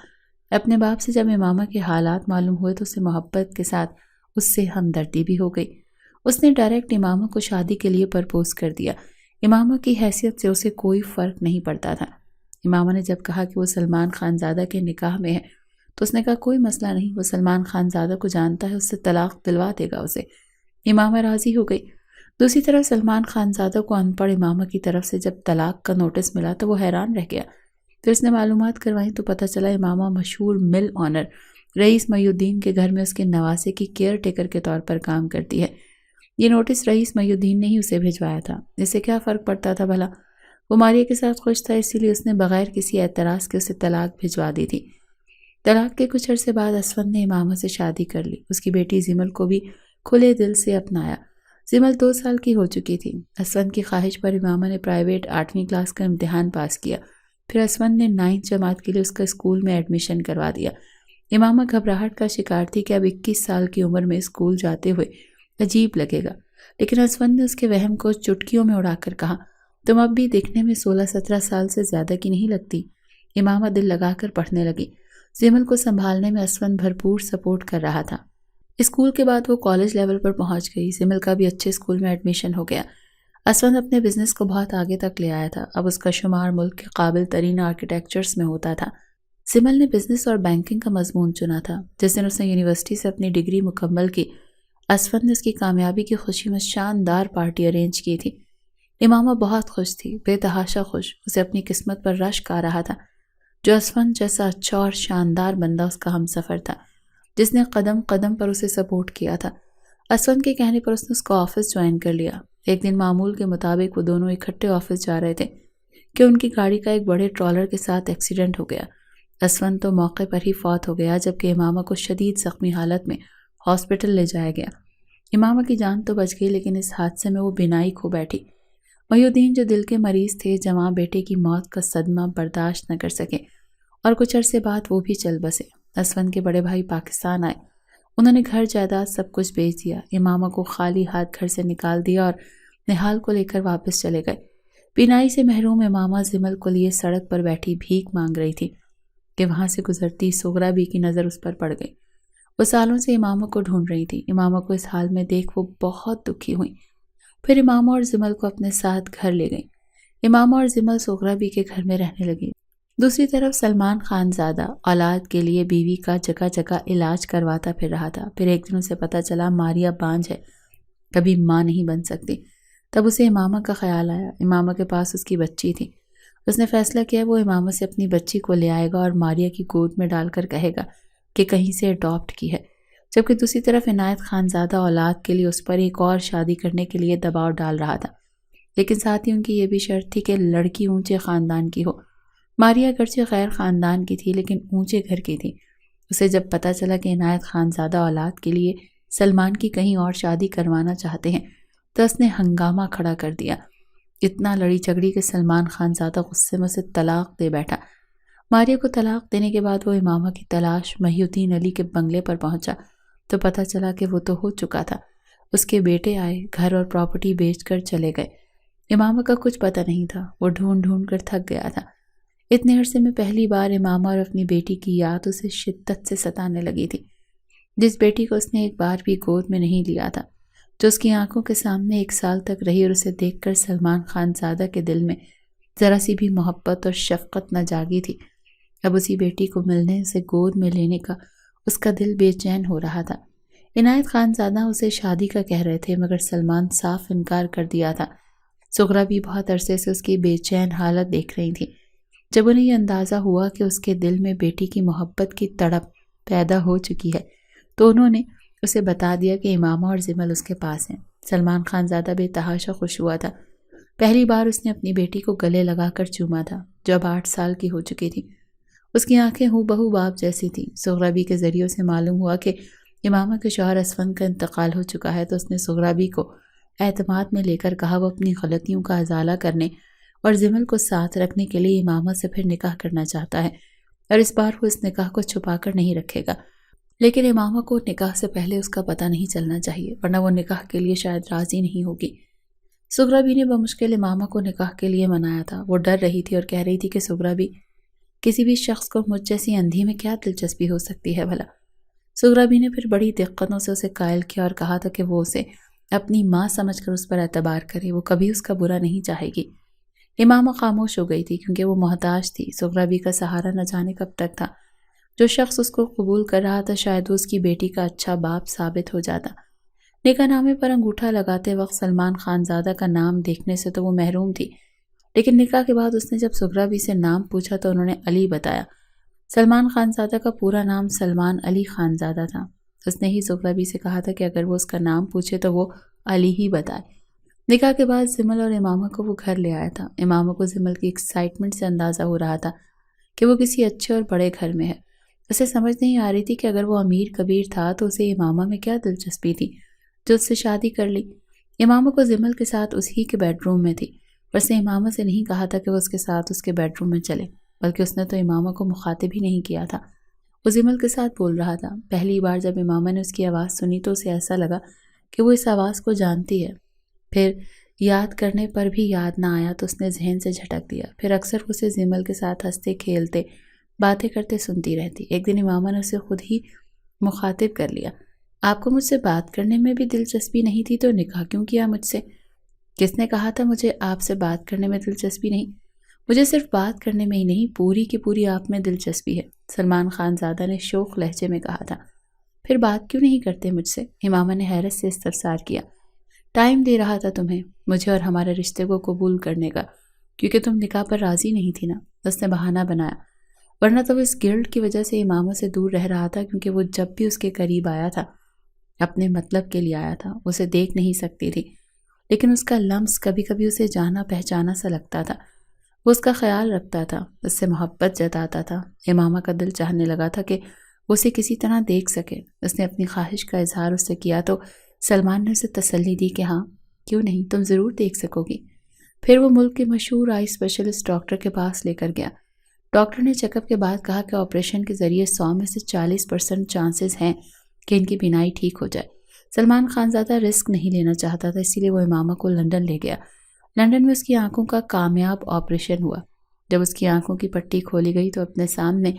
اپنے باپ سے جب امامہ کے حالات معلوم ہوئے تو اسے محبت کے ساتھ اس سے ہمدردی بھی ہو گئی۔ اس نے ڈائریکٹ امامہ کو شادی کے لیے پرپوز کر دیا۔ امامہ کی حیثیت سے اسے کوئی فرق نہیں پڑتا تھا۔ امامہ نے جب کہا کہ وہ سلمان خانزادہ کے نکاح میں ہے تو اس نے کہا کوئی مسئلہ نہیں، وہ سلمان خانزادہ کو جانتا ہے، اس سے طلاق دلوا دے گا اسے۔ امامہ راضی ہو گئی۔ دوسری طرف سلمان خانزادہ کو ان پڑھ امامہ کی طرف سے جب طلاق کا نوٹس ملا تو وہ حیران رہ گیا۔ پھر اس نے معلومات کروائیں تو پتہ چلا امامہ مشہور مل آنر رئیس محی الدین کے گھر میں اس کے نواسے کی کیئر ٹیکر کے طور پر کام کرتی ہے۔ یہ نوٹس رئیس محی الدین نے ہی اسے بھجوایا تھا۔ اس سے کیا فرق پڑتا تھا بھلا؟ وہ ماریہ کے ساتھ خوش تھا، اسی لیے اس نے بغیر کسی اعتراض کے اسے طلاق بھجوا دی تھی۔ طلاق کے کچھ عرصے بعد اسفند نے امامہ سے شادی کر لی۔ اس کی بیٹی زمل کو بھی کھلے دل سے اپنایا۔ زمل 2 سال کی ہو چکی تھی۔ اسفند کی خواہش پر امامہ نے پرائیویٹ 8ویں کلاس کا امتحان پاس کیا۔ پھر اسفند نے 9th جماعت کے لیے اس کا اسکول میں ایڈمیشن کروا دیا۔ امامہ گھبراہٹ کا شکار تھی کہ اب 21 سال کی عمر میں اسکول جاتے ہوئے عجیب لگے گا، لیکن اسفند نے اس کے وہم کو چٹکیوں میں اڑا کر کہا تم اب بھی دیکھنے میں 16-17 سال سے زیادہ کی نہیں لگتی۔ امامہ دل لگا کر پڑھنے لگی۔ زمل کو سنبھالنے میں اسفند بھرپور سپورٹ کر رہا تھا۔ اسکول کے بعد وہ کالج لیول پر پہنچ گئی۔ زمل کا بھی اچھے اسکول میں ایڈمیشن ہو گیا۔ اسفند اپنے بزنس کو بہت آگے تک لے آیا تھا۔ اب اس کا شمار ملک کے قابل ترین آرکیٹیکچرز میں ہوتا تھا۔ زمل نے بزنس اور بینکنگ کا مضمون چنا تھا۔ جس دن اس نے یونیورسٹی سے اپنی ڈگری مکمل کی، اسفند نے اس کی کامیابی کی خوشی میں شاندار پارٹی ارینج کی تھی۔ امامہ بہت خوش تھی، بے تحاشا خوش۔ اسے اپنی قسمت پر رشک آ رہا تھا۔ جو اسفند جیسا اچھا اور شاندار بندہ اس کا ہم سفر تھا، جس نے قدم قدم پر اسے سپورٹ کیا تھا۔ اسفند کے کہنے پر اس نے اس کو آفس جوائن کر لیا۔ ایک دن معمول کے مطابق وہ دونوں اکٹھے آفس جا رہے تھے کہ ان کی گاڑی کا ایک بڑے ٹرالر کے ساتھ ایکسیڈنٹ ہو گیا۔ اسفند تو موقع پر ہی فوت ہو گیا، جبکہ امامہ کو شدید زخمی حالت میں ہاسپٹل لے جایا گیا۔ امامہ کی جان تو بچ گئی، لیکن اس حادثے میں وہ بینائی کھو بیٹھی۔ محی الدین جو دل کے مریض تھے، جوان بیٹے کی موت کا صدمہ برداشت نہ کر سکے اور کچھ عرصے بعد وہ بھی چل بسے۔ اسفند کے بڑے بھائی پاکستان آئے۔ انہوں نے گھر جائیداد سب کچھ بیچ دیا، امامہ کو خالی ہاتھ گھر سے نکال دیا اور نہال کو لے کر واپس چلے گئے۔ بینائی سے محروم امامہ زمل کو لیے سڑک پر بیٹھی بھیک مانگ رہی تھی کہ وہاں سے گزرتی سغرا بی کی نظر اس پر پڑ گئی۔ وہ سالوں سے امامہ کو ڈھونڈ رہی تھی۔ امامہ کو اس حال میں دیکھ وہ بہت دکھی ہوئی۔ پھر امامہ اور زمل کو اپنے ساتھ گھر لے گئیں۔ امامہ اور زمل سغرا بی کے گھر میں رہنے لگی۔ دوسری طرف سلمان خانزادہ اولاد کے لیے بیوی کا جگہ جگہ علاج کرواتا پھر رہا تھا۔ پھر ایک دن اسے پتہ چلا ماریہ بانجھ ہے، کبھی ماں نہیں بن سکتی۔ تب اسے امامہ کا خیال آیا۔ امامہ کے پاس اس کی بچی تھی۔ اس نے فیصلہ کیا وہ امامہ سے اپنی بچی کو لے آئے گا اور ماریہ کی گود میں ڈال کر کہے گا کہ کہیں سے اڈاپٹ کی ہے، جبکہ دوسری طرف عنایت خانزادہ اولاد کے لیے اس پر ایک اور شادی کرنے کے لیے دباؤ ڈال رہا تھا، لیکن ساتھ ہی ان کی یہ بھی شرط تھی کہ لڑکی اونچے خاندان کی ہو۔ ماریا اگرچہ غیر خاندان کی تھی لیکن اونچے گھر کی تھی۔ اسے جب پتہ چلا کہ عنایت خانزادہ اولاد کے لیے سلمان کی کہیں اور شادی کروانا چاہتے ہیں تو اس نے ہنگامہ کھڑا کر دیا۔ اتنا لڑی جھگڑی کہ سلمان خانزادہ غصے میں اسے طلاق دے بیٹھا۔ ماریا کو طلاق دینے کے بعد وہ امامہ کی تلاش محی الدین علی کے بنگلے پر پہنچا تو پتہ چلا کہ وہ تو ہو چکا تھا۔ اس کے بیٹے آئے، گھر اور پراپرٹی بیچ کر چلے گئے۔ امامہ کا کچھ پتہ نہیں تھا، وہ ڈھونڈ ڈھونڈ کر تھک گیا تھا۔ اتنے عرصے میں پہلی بار امامہ اور اپنی بیٹی کی یاد اسے شدت سے ستانے لگی تھی، جس بیٹی کو اس نے ایک بار بھی گود میں نہیں لیا تھا، جو اس کی آنکھوں کے سامنے 1 سال تک رہی اور اسے دیکھ کر سلمان خانزادہ کے دل میں ذرا سی بھی محبت اور شفقت نہ جاگی تھی۔ اب اسی بیٹی کو ملنے، اسے گود میں لینے کا اس کا دل بے چین ہو رہا تھا۔ عنایت خانزادہ اسے شادی کا کہہ رہے تھے مگر سلمان صاف انکار کر دیا تھا۔ سغرا بھی بہت عرصے سے اس کی بے چین حالت دیکھ رہی تھی۔ جب انہیں یہ اندازہ ہوا کہ اس کے دل میں بیٹی کی محبت کی تڑپ پیدا ہو چکی ہے تو انہوں نے اسے بتا دیا کہ امامہ اور زمل اس کے پاس ہیں۔ سلمان خانزادہ بے تحاشا خوش ہوا تھا۔ پہلی بار اس نے اپنی بیٹی کو گلے لگا کر چوما تھا جب 8 سال کی ہو چکی تھی۔ اس کی آنکھیں ہو بہو باپ جیسی تھیں۔ سغرا بی کے ذریعے سے معلوم ہوا کہ امامہ کے شوہر اسفند کا انتقال ہو چکا ہے تو اس نے سغرا بی کو اعتماد میں لے کر کہا وہ اپنی غلطیوں کا ازالہ کرنے اور زمل کو ساتھ رکھنے کے لیے امامہ سے پھر نکاح کرنا چاہتا ہے اور اس بار وہ اس نکاح کو چھپا کر نہیں رکھے گا، لیکن امامہ کو نکاح سے پہلے اس کا پتہ نہیں چلنا چاہیے ورنہ وہ نکاح کے لیے شاید راضی نہیں ہوگی۔ سغرا بی نے بمشکل امامہ کو نکاح کے لیے منایا تھا۔ وہ ڈر رہی تھی اور کہہ رہی تھی کہ سغرا بی کسی بھی شخص کو مجھ جیسی اندھی میں کیا دلچسپی ہو سکتی ہے بھلا۔ سغرا بی نے پھر بڑی دقتوں سے اسے قائل کیا اور کہا تھا کہ وہ اسے اپنی ماں سمجھ کر اس پر اعتبار کرے، وہ کبھی اس کا برا نہیں چاہے گی۔ امامہ خاموش ہو گئی تھی کیونکہ وہ محتاج تھی۔ سغرا بی کا سہارا نہ جانے کب تک تھا۔ جو شخص اس کو قبول کر رہا تھا شاید وہ اس کی بیٹی کا اچھا باپ ثابت ہو جاتا۔ نکاح نامے پر انگوٹھا لگاتے وقت سلمان خانزادہ کا نام دیکھنے سے تو وہ محروم تھی، لیکن نکاح کے بعد اس نے جب سغرا بی سے نام پوچھا تو انہوں نے علی بتایا۔ سلمان خانزادہ کا پورا نام سلمان علی خانزادہ تھا۔ اس نے ہی سغرا بی سے کہا تھا کہ اگر وہ اس کا نام پوچھے تو وہ علی ہی بتائے۔ نکاح کے بعد زمل اور امامہ کو وہ گھر لے آیا تھا۔ امامہ کو زمل کی ایکسائٹمنٹ سے اندازہ ہو رہا تھا کہ وہ کسی اچھے اور بڑے گھر میں ہے۔ اسے سمجھ نہیں آ رہی تھی کہ اگر وہ امیر کبیر تھا تو اسے امامہ میں کیا دلچسپی تھی جو اس سے شادی کر لی۔ امامہ کو زمل کے ساتھ اسی کے بیڈ روم میں تھی، پر اسے امامہ سے نہیں کہا تھا کہ وہ اس کے ساتھ اس کے بیڈ روم میں چلے، بلکہ اس نے تو امامہ کو مخاطب ہی نہیں کیا تھا۔ وہ زمل کے ساتھ بول رہا تھا۔ پہلی بار جب امامہ نے اس کی آواز سنی تو اسے ایسا لگا کہ وہ اس آواز کو جانتی ہے۔ پھر یاد کرنے پر بھی یاد نہ آیا تو اس نے ذہن سے جھٹک دیا۔ پھر اکثر اسے زمل کے ساتھ ہنستے کھیلتے باتیں کرتے سنتی رہتی۔ ایک دن امامہ نے اسے خود ہی مخاطب کر لیا۔ آپ کو مجھ سے بات کرنے میں بھی دلچسپی نہیں تھی تو نکاح کیوں کیا مجھ سے؟ کس نے کہا تھا مجھے آپ سے بات کرنے میں دلچسپی نہیں؟ مجھے صرف بات کرنے میں ہی نہیں، پوری کی پوری آپ میں دلچسپی ہے، سلمان خانزادہ نے شوخ لہجے میں کہا تھا۔ پھر بات کیوں نہیں کرتے مجھ سے؟ امامہ نے حیرت سے استفسار کیا۔ ٹائم دے رہا تھا تمہیں، مجھے اور ہمارے رشتے کو قبول کرنے کا، کیونکہ تم نکاح پر راضی نہیں تھی نا، اس نے بہانہ بنایا۔ ورنہ تو وہ اس گلٹ کی وجہ سے امامہ سے دور رہ رہا تھا کیونکہ وہ جب بھی اس کے قریب آیا تھا اپنے مطلب کے لیے آیا تھا، اسے دیکھ نہیں سکتی تھی، لیکن اس کا لمس کبھی کبھی اسے جانا پہچانا سا لگتا تھا۔ وہ اس کا خیال رکھتا تھا، اس سے محبت جتاتا تھا۔ امامہ کا دل چاہنے لگا تھا کہ وہ اسے کسی طرح دیکھ سکے۔ اس نے اپنی خواہش کا اظہار اس سے کیا تو سلمان نے اسے تسلی دی کہ ہاں کیوں نہیں، تم ضرور دیکھ سکو گی۔ پھر وہ ملک کے مشہور آئی اسپیشلسٹ ڈاکٹر کے پاس لے کر گیا۔ ڈاکٹر نے چیک اپ کے بعد کہا کہ آپریشن کے ذریعے 100 میں سے 40% چانسز ہیں کہ ان کی بینائی ٹھیک ہو جائے۔ سلمان خانزادہ رسک نہیں لینا چاہتا تھا، اسی لیے وہ امامہ کو لندن لے گیا۔ لندن میں اس کی آنکھوں کا کامیاب آپریشن ہوا۔ جب اس کی آنکھوں کی پٹی کھولی گئی تو اپنے سامنے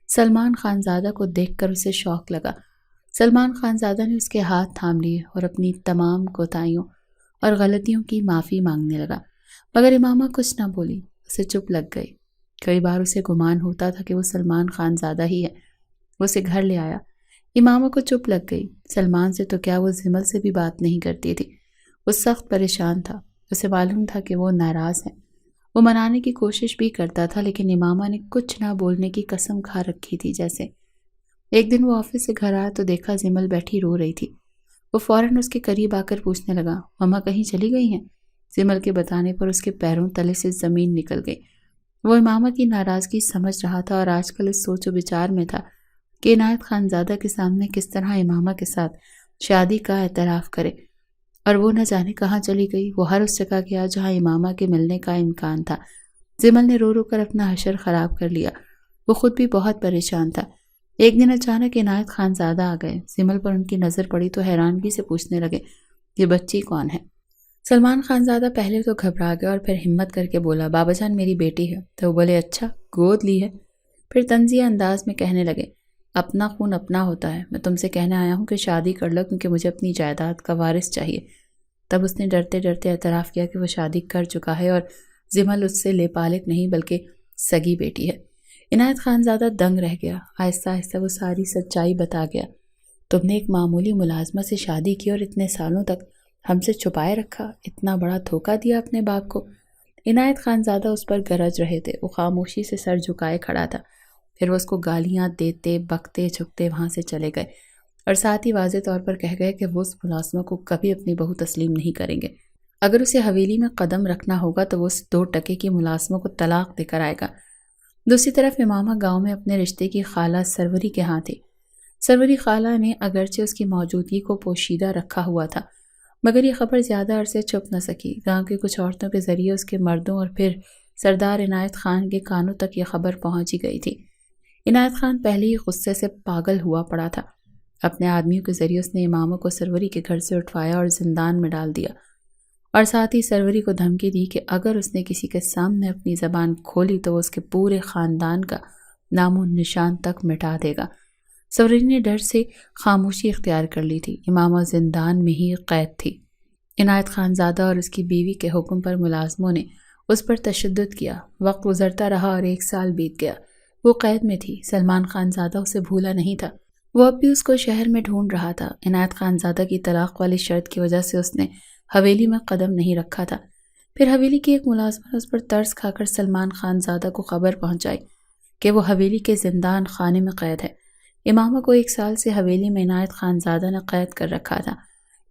سلمان خانزادہ کو دیکھ کر اسے شوق لگا۔ سلمان خانزادہ نے اس کے ہاتھ تھام لیے اور اپنی تمام کوتاہیوں اور غلطیوں کی معافی مانگنے لگا، مگر امامہ کچھ نہ بولی، اسے چپ لگ گئی۔ کئی بار اسے گمان ہوتا تھا کہ وہ سلمان خانزادہ ہی ہے۔ وہ اسے گھر لے آیا۔ امامہ کو چپ لگ گئی۔ سلمان سے تو کیا، وہ زمل سے بھی بات نہیں کرتی تھی۔ وہ سخت پریشان تھا، اسے معلوم تھا کہ وہ ناراض ہے۔ وہ منانے کی کوشش بھی کرتا تھا لیکن امامہ نے کچھ نہ بولنے کی قسم کھا رکھی تھی جیسے۔ ایک دن وہ آفس سے گھر آیا تو دیکھا زمل بیٹھی رو رہی تھی۔ وہ فوراً اس کے قریب آ کر پوچھنے لگا، ماما کہیں چلی گئی ہیں؟ زمل کے بتانے پر اس کے پیروں تلے سے زمین نکل گئی۔ وہ امامہ کی ناراضگی سمجھ رہا تھا اور آج کل اس سوچ و بچار میں تھا کہ عنایت خانزادہ کے سامنے کس طرح امامہ کے ساتھ شادی کا اعتراف کرے، اور وہ نہ جانے کہاں چلی گئی۔ وہ ہر اس جگہ گیا جہاں امامہ کے ملنے کا امکان تھا۔ زمل نے رو رو کر اپنا حشر خراب کر لیا۔ وہ خود بھی بہت پریشان تھا۔ ایک دن اچانک عنایت خانزادہ آ گئے۔ زمل پر ان کی نظر پڑی تو حیرانگی سے پوچھنے لگے، یہ بچی کون ہے؟ سلمان خانزادہ پہلے تو گھبرا گیا اور پھر ہمت کر کے بولا، بابا جان میری بیٹی ہے۔ تو وہ بولے، اچھا، گود لی ہے؟ پھر طنزیہ انداز میں کہنے لگے، اپنا خون اپنا ہوتا ہے، میں تم سے کہنے آیا ہوں کہ شادی کر لو کیونکہ مجھے اپنی جائیداد کا وارث چاہیے۔ تب اس نے ڈرتے ڈرتے اعتراف کیا کہ وہ شادی کر چکا ہے اور زمل اس سے لیپالک نہیں بلکہ سگی بیٹی ہے۔ عنایت خانزادہ دنگ رہ گیا۔ آہستہ آہستہ وہ ساری سچائی بتا گیا۔ تم نے ایک معمولی ملازمہ سے شادی کی اور اتنے سالوں تک ہم سے چھپائے رکھا، اتنا بڑا دھوکہ دیا اپنے باپ کو۔ عنایت خانزادہ اس پر گرج رہے تھے۔ وہ خاموشی سے سر جھکائے کھڑا تھا۔ پھر وہ اس کو گالیاں دیتے بکتے جھکتے وہاں سے چلے گئے اور ساتھ ہی واضح طور پر کہہ گئے کہ وہ اس ملازمہ کو کبھی اپنی بہو تسلیم نہیں کریں گے۔ اگر اسے حویلی میں قدم رکھنا ہوگا تو وہ اس 2 ٹکے کی ملازمہ کو طلاق دے کر آئے گا۔ دوسری طرف امامہ گاؤں میں اپنے رشتے کی خالہ سروری کے ہاں تھی۔ سروری خالہ نے اگرچہ اس کی موجودگی کو پوشیدہ رکھا ہوا تھا، مگر یہ خبر زیادہ عرصے چھپ نہ سکی۔ گاؤں کی کچھ عورتوں کے ذریعے اس کے مردوں اور پھر سردار عنایت خان کے کانوں تک یہ خبر پہنچی گئی تھی۔ عنایت خان پہلے ہی غصے سے پاگل ہوا پڑا تھا۔ اپنے آدمیوں کے ذریعے اس نے امامہ کو سروری کے گھر سے اٹھوایا اور زندان میں ڈال دیا، اور ساتھ ہی سروری کو دھمکی دی کہ اگر اس نے کسی کے سامنے اپنی زبان کھولی تو وہ اس کے پورے خاندان کا نام و نشان تک مٹا دے گا۔ سروری نے ڈر سے خاموشی اختیار کر لی تھی۔ امامہ زندان میں ہی قید تھی۔ عنایت خانزادہ اور اس کی بیوی کے حکم پر ملازموں نے اس پر تشدد کیا۔ وقت گزرتا رہا اور 1 سال بیت گیا۔ وہ قید میں تھی۔ سلمان خانزادہ اسے بھولا نہیں تھا۔ وہ اب بھی اس کو شہر میں ڈھونڈ رہا تھا۔ عنایت خانزادہ کی طلاق والی شرط کی وجہ سے اس نے حویلی میں قدم نہیں رکھا تھا۔ پھر حویلی کی ایک ملازمہ نے اس پر ترس کھا کر سلمان خانزادہ کو خبر پہنچائی کہ وہ حویلی کے زندان خانے میں قید ہے۔ امامہ کو 1 سال سے حویلی میں عنایت خانزادہ نے قید کر رکھا تھا۔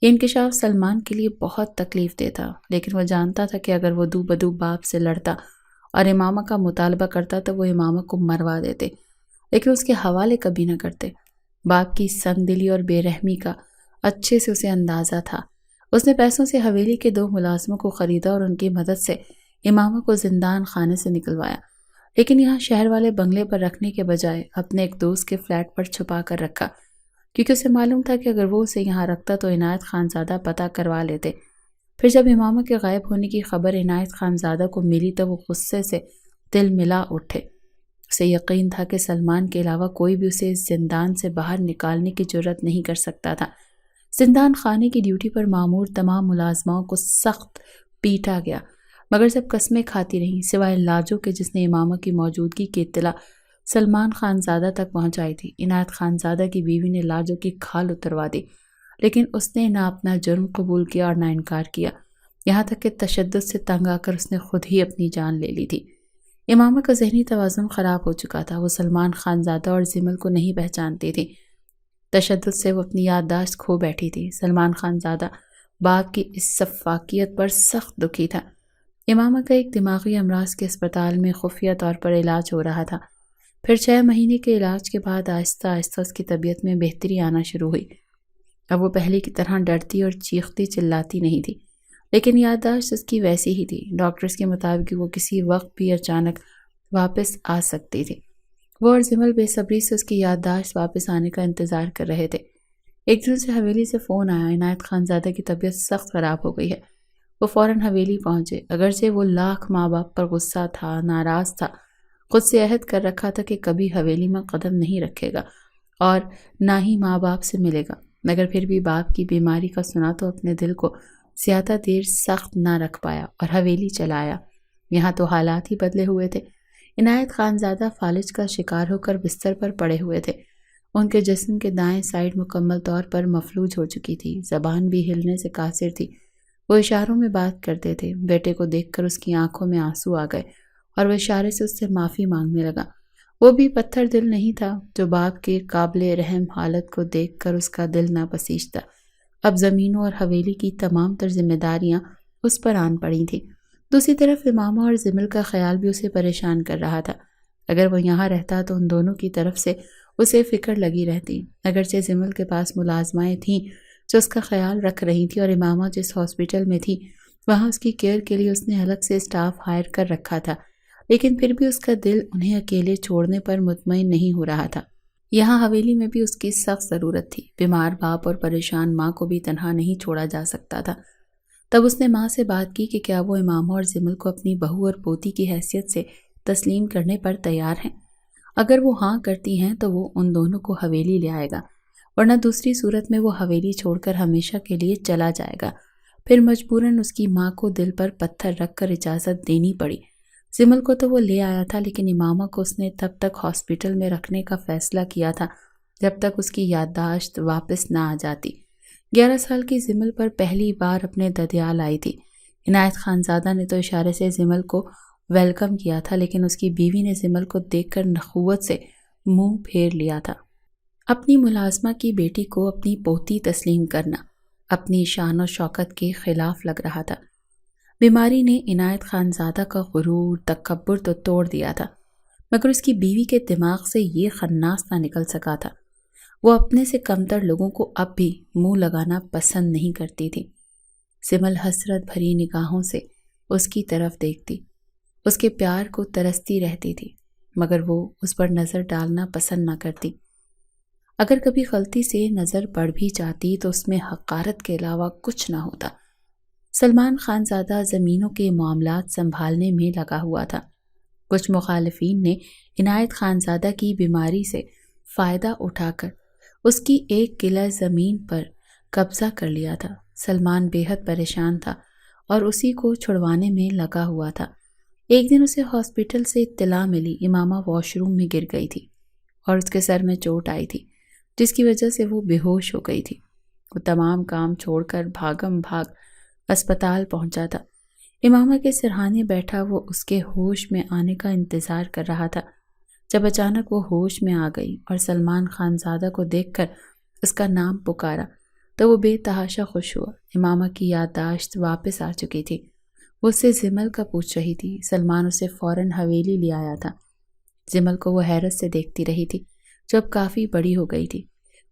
یہ انکشاف سلمان کے لیے بہت تکلیف دہ تھا، لیکن وہ جانتا تھا کہ اگر وہ دو بدو باپ سے لڑتا اور امامہ کا مطالبہ کرتا تو وہ امامہ کو مروا دیتے، لیکن اس کے حوالے کبھی نہ کرتے۔ باپ کی سنگ دلی اور بے رحمی کا اچھے سے اسے اندازہ تھا۔ اس نے پیسوں سے حویلی کے 2 ملازموں کو خریدا اور ان کی مدد سے امامہ کو زندان خانے سے نکلوایا، لیکن یہاں شہر والے بنگلے پر رکھنے کے بجائے اپنے ایک دوست کے فلیٹ پر چھپا کر رکھا، کیونکہ اسے معلوم تھا کہ اگر وہ اسے یہاں رکھتا تو عنایت خانزادہ پتہ کروا لیتے۔ پھر جب امامہ کے غائب ہونے کی خبر عنایت خانزادہ کو ملی تو وہ غصے سے دل ملا اٹھے۔ اسے یقین تھا کہ سلمان کے علاوہ کوئی بھی اسے اس زندان سے باہر نکالنے کی جرات نہیں کر سکتا تھا۔ زندان خانے کی ڈیوٹی پر مامور تمام ملازماؤں کو سخت پیٹا گیا، مگر سب قسمیں کھاتی رہیں سوائے لاجو کے، جس نے امامہ کی موجودگی کی اطلاع سلمان خانزادہ تک پہنچائی تھی۔ عنایت خانزادہ کی بیوی نے لاجو کی کھال اتروا دی، لیکن اس نے نہ اپنا جرم قبول کیا اور نہ انکار کیا، یہاں تک کہ تشدد سے تنگ آ کر اس نے خود ہی اپنی جان لے لی تھی۔ امامہ کا ذہنی توازن خراب ہو چکا تھا۔ وہ سلمان خانزادہ اور زمل کو نہیں پہچانتی تھی۔ تشدد سے وہ اپنی یادداشت کھو بیٹھی تھی۔ سلمان خانزادہ باپ کی اس سفاکیت پر سخت دکھی تھا۔ امامہ کا ایک دماغی امراض کے اسپتال میں خفیہ طور پر علاج ہو رہا تھا۔ پھر 6 مہینے کے علاج کے بعد آہستہ آہستہ اس کی طبیعت میں بہتری آنا شروع ہوئی۔ اب وہ پہلے کی طرح ڈرتی اور چیختی چلاتی نہیں تھی، لیکن یادداشت اس کی ویسی ہی تھی۔ ڈاکٹرز کے مطابق وہ کسی وقت بھی اچانک واپس آ سکتی تھی۔ وہ اور زمل بے صبری سے اس کی یادداشت واپس آنے کا انتظار کر رہے تھے۔ ایک دن سے حویلی سے فون آیا، عنایت خانزادہ کی طبیعت سخت خراب ہو گئی ہے۔ وہ فوراً حویلی پہنچے۔ اگرچہ وہ لاکھ ماں باپ پر غصہ تھا، ناراض تھا، خود سے عہد کر رکھا تھا کہ کبھی حویلی میں قدم نہیں رکھے گا اور نہ ہی ماں باپ سے ملے گا، مگر پھر بھی باپ کی بیماری کا سنا تو اپنے دل کو زیادہ دیر سخت نہ رکھ پایا اور حویلی چلا آیا۔ یہاں تو حالات ہی بدلے ہوئے تھے۔ عنایت خانزادہ فالج کا شکار ہو کر بستر پر پڑے ہوئے تھے۔ ان کے جسم کے دائیں سائڈ مکمل طور پر مفلوج ہو چکی تھی، زبان بھی ہلنے سے قاصر تھی۔ وہ اشاروں میں بات کرتے تھے۔ بیٹے کو دیکھ کر اس کی آنکھوں میں آنسو آ گئے اور وہ اشارے سے اس سے معافی مانگنے لگا۔ وہ بھی پتھر دل نہیں تھا جو باپ کے قابل رحم حالت کو دیکھ کر اس کا دل نہ بسیجتا۔ اب زمینوں اور حویلی کی تمام تر ذمہ داریاں اس پر آن پڑی تھیں۔ دوسری طرف امامہ اور زمل کا خیال بھی اسے پریشان کر رہا تھا۔ اگر وہ یہاں رہتا تو ان دونوں کی طرف سے اسے فکر لگی رہتی۔ اگرچہ زمل کے پاس ملازمائیں تھیں جو اس کا خیال رکھ رہی تھیں، اور امامہ جس ہاسپٹل میں تھی وہاں اس کی کیئر کے لیے اس نے الگ سے اسٹاف ہائر کر رکھا تھا، لیکن پھر بھی اس کا دل انہیں اکیلے چھوڑنے پر مطمئن نہیں ہو رہا تھا۔ یہاں حویلی میں بھی اس کی سخت ضرورت تھی۔ بیمار باپ اور پریشان ماں کو بھی تنہا نہیں چھوڑا جا سکتا تھا۔ تب اس نے ماں سے بات کی کہ کیا وہ امامہ اور زمل کو اپنی بہو اور پوتی کی حیثیت سے تسلیم کرنے پر تیار ہیں۔ اگر وہ ہاں کرتی ہیں تو وہ ان دونوں کو حویلی لے آئے گا، ورنہ دوسری صورت میں وہ حویلی چھوڑ کر ہمیشہ کے لیے چلا جائے گا۔ پھر مجبوراً اس کی ماں کو دل پر پتھر رکھ کر اجازت دینی پڑی۔ زمل کو تو وہ لے آیا تھا، لیکن امامہ کو اس نے تب تک ہاسپٹل میں رکھنے کا فیصلہ کیا تھا جب تک اس کی یادداشت واپس نہ آ جاتی۔ 11 سال کی زمل پر پہلی بار اپنے ددیال آئی تھی۔ عنایت خانزادہ نے تو اشارے سے زمل کو ویلکم کیا تھا، لیکن اس کی بیوی نے زمل کو دیکھ کر نخوت سے منہ پھیر لیا تھا۔ اپنی ملازمہ کی بیٹی کو اپنی پوتی تسلیم کرنا اپنی شان و شوکت کے خلاف لگ رہا تھا۔ بیماری نے عنایت خانزادہ کا غرور تکبر تو توڑ دیا تھا، مگر اس کی بیوی کے دماغ سے یہ خناس نہ نکل سکا تھا۔ وہ اپنے سے کمتر لوگوں کو اب بھی منہ لگانا پسند نہیں کرتی تھی۔ زمل حسرت بھری نگاہوں سے اس کی طرف دیکھتی، اس کے پیار کو ترستی رہتی تھی، مگر وہ اس پر نظر ڈالنا پسند نہ کرتی۔ اگر کبھی غلطی سے نظر پڑ بھی جاتی تو اس میں حقارت کے علاوہ کچھ نہ ہوتا۔ سلمان خانزادہ زمینوں کے معاملات سنبھالنے میں لگا ہوا تھا۔ کچھ مخالفین نے عنایت خانزادہ کی بیماری سے فائدہ اٹھا کر اس کی ایک قلعہ زمین پر قبضہ کر لیا تھا۔ سلمان بے حد پریشان تھا اور اسی کو چھڑوانے میں لگا ہوا تھا۔ ایک دن اسے ہاسپٹل سے اطلاع ملی امامہ واش روم میں گر گئی تھی اور اس کے سر میں چوٹ آئی تھی، جس کی وجہ سے وہ بے ہوش ہو گئی تھی۔ وہ تمام کام چھوڑ کر بھاگم بھاگ اسپتال پہنچا تھا۔ امامہ کے سرہانے بیٹھا وہ اس کے ہوش میں آنے کا انتظار کر رہا تھا۔ جب اچانک وہ ہوش میں آ گئی اور سلمان خانزادہ کو دیکھ کر اس کا نام پکارا تو وہ بے تحاشا خوش ہوا۔ امامہ کی یادداشت واپس آ چکی تھی۔ وہ اس سے زمل کا پوچھ رہی تھی۔ سلمان اسے فوراً حویلی لے آیا تھا۔ زمل کو وہ حیرت سے دیکھتی رہی تھی، جو اب کافی بڑی ہو گئی تھی۔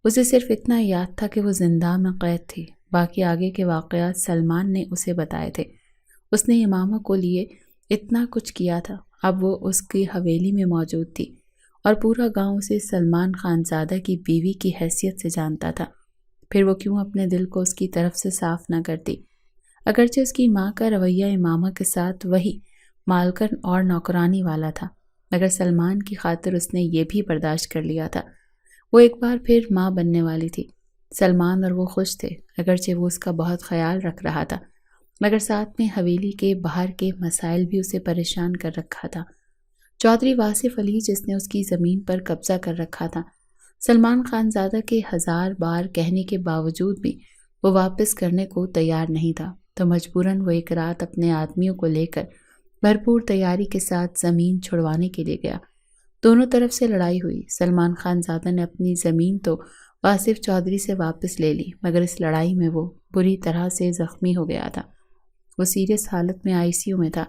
اسے صرف اتنا یاد تھا کہ وہ زندان میں قید تھی۔ باقی آگے کے واقعات سلمان نے اسے بتائے تھے۔ اس نے امامہ کو لیے اتنا کچھ کیا تھا۔ اب وہ اس کی حویلی میں موجود تھی اور پورا گاؤں اسے سلمان خانزادہ کی بیوی کی حیثیت سے جانتا تھا۔ پھر وہ کیوں اپنے دل کو اس کی طرف سے صاف نہ کرتی؟ اگرچہ اس کی ماں کا رویہ امامہ کے ساتھ وہی مالکن اور نوکرانی والا تھا، مگر سلمان کی خاطر اس نے یہ بھی برداشت کر لیا تھا۔ وہ ایک بار پھر ماں بننے والی تھی۔ سلمان اور وہ خوش تھے، اگرچہ وہ اس کا بہت خیال رکھ رہا تھا، مگر ساتھ میں حویلی کے باہر کے مسائل بھی اسے پریشان کر رکھا تھا۔ چودھری واصف علی جس نے اس کی زمین پر قبضہ کر رکھا تھا، سلمان خانزادہ کے 1000 بار کہنے کے باوجود بھی وہ واپس کرنے کو تیار نہیں تھا، تو مجبوراً وہ ایک رات اپنے آدمیوں کو لے کر بھرپور تیاری کے ساتھ زمین چھڑوانے کے لیے گیا۔ دونوں طرف سے لڑائی ہوئی۔ سلمان خانزادہ نے اپنی زمین تو واصف چودھری سے واپس لے لی، مگر اس لڑائی میں وہ بری طرح سے زخمی ہو گیا تھا۔ وہ سیریس حالت میں ICU میں تھا۔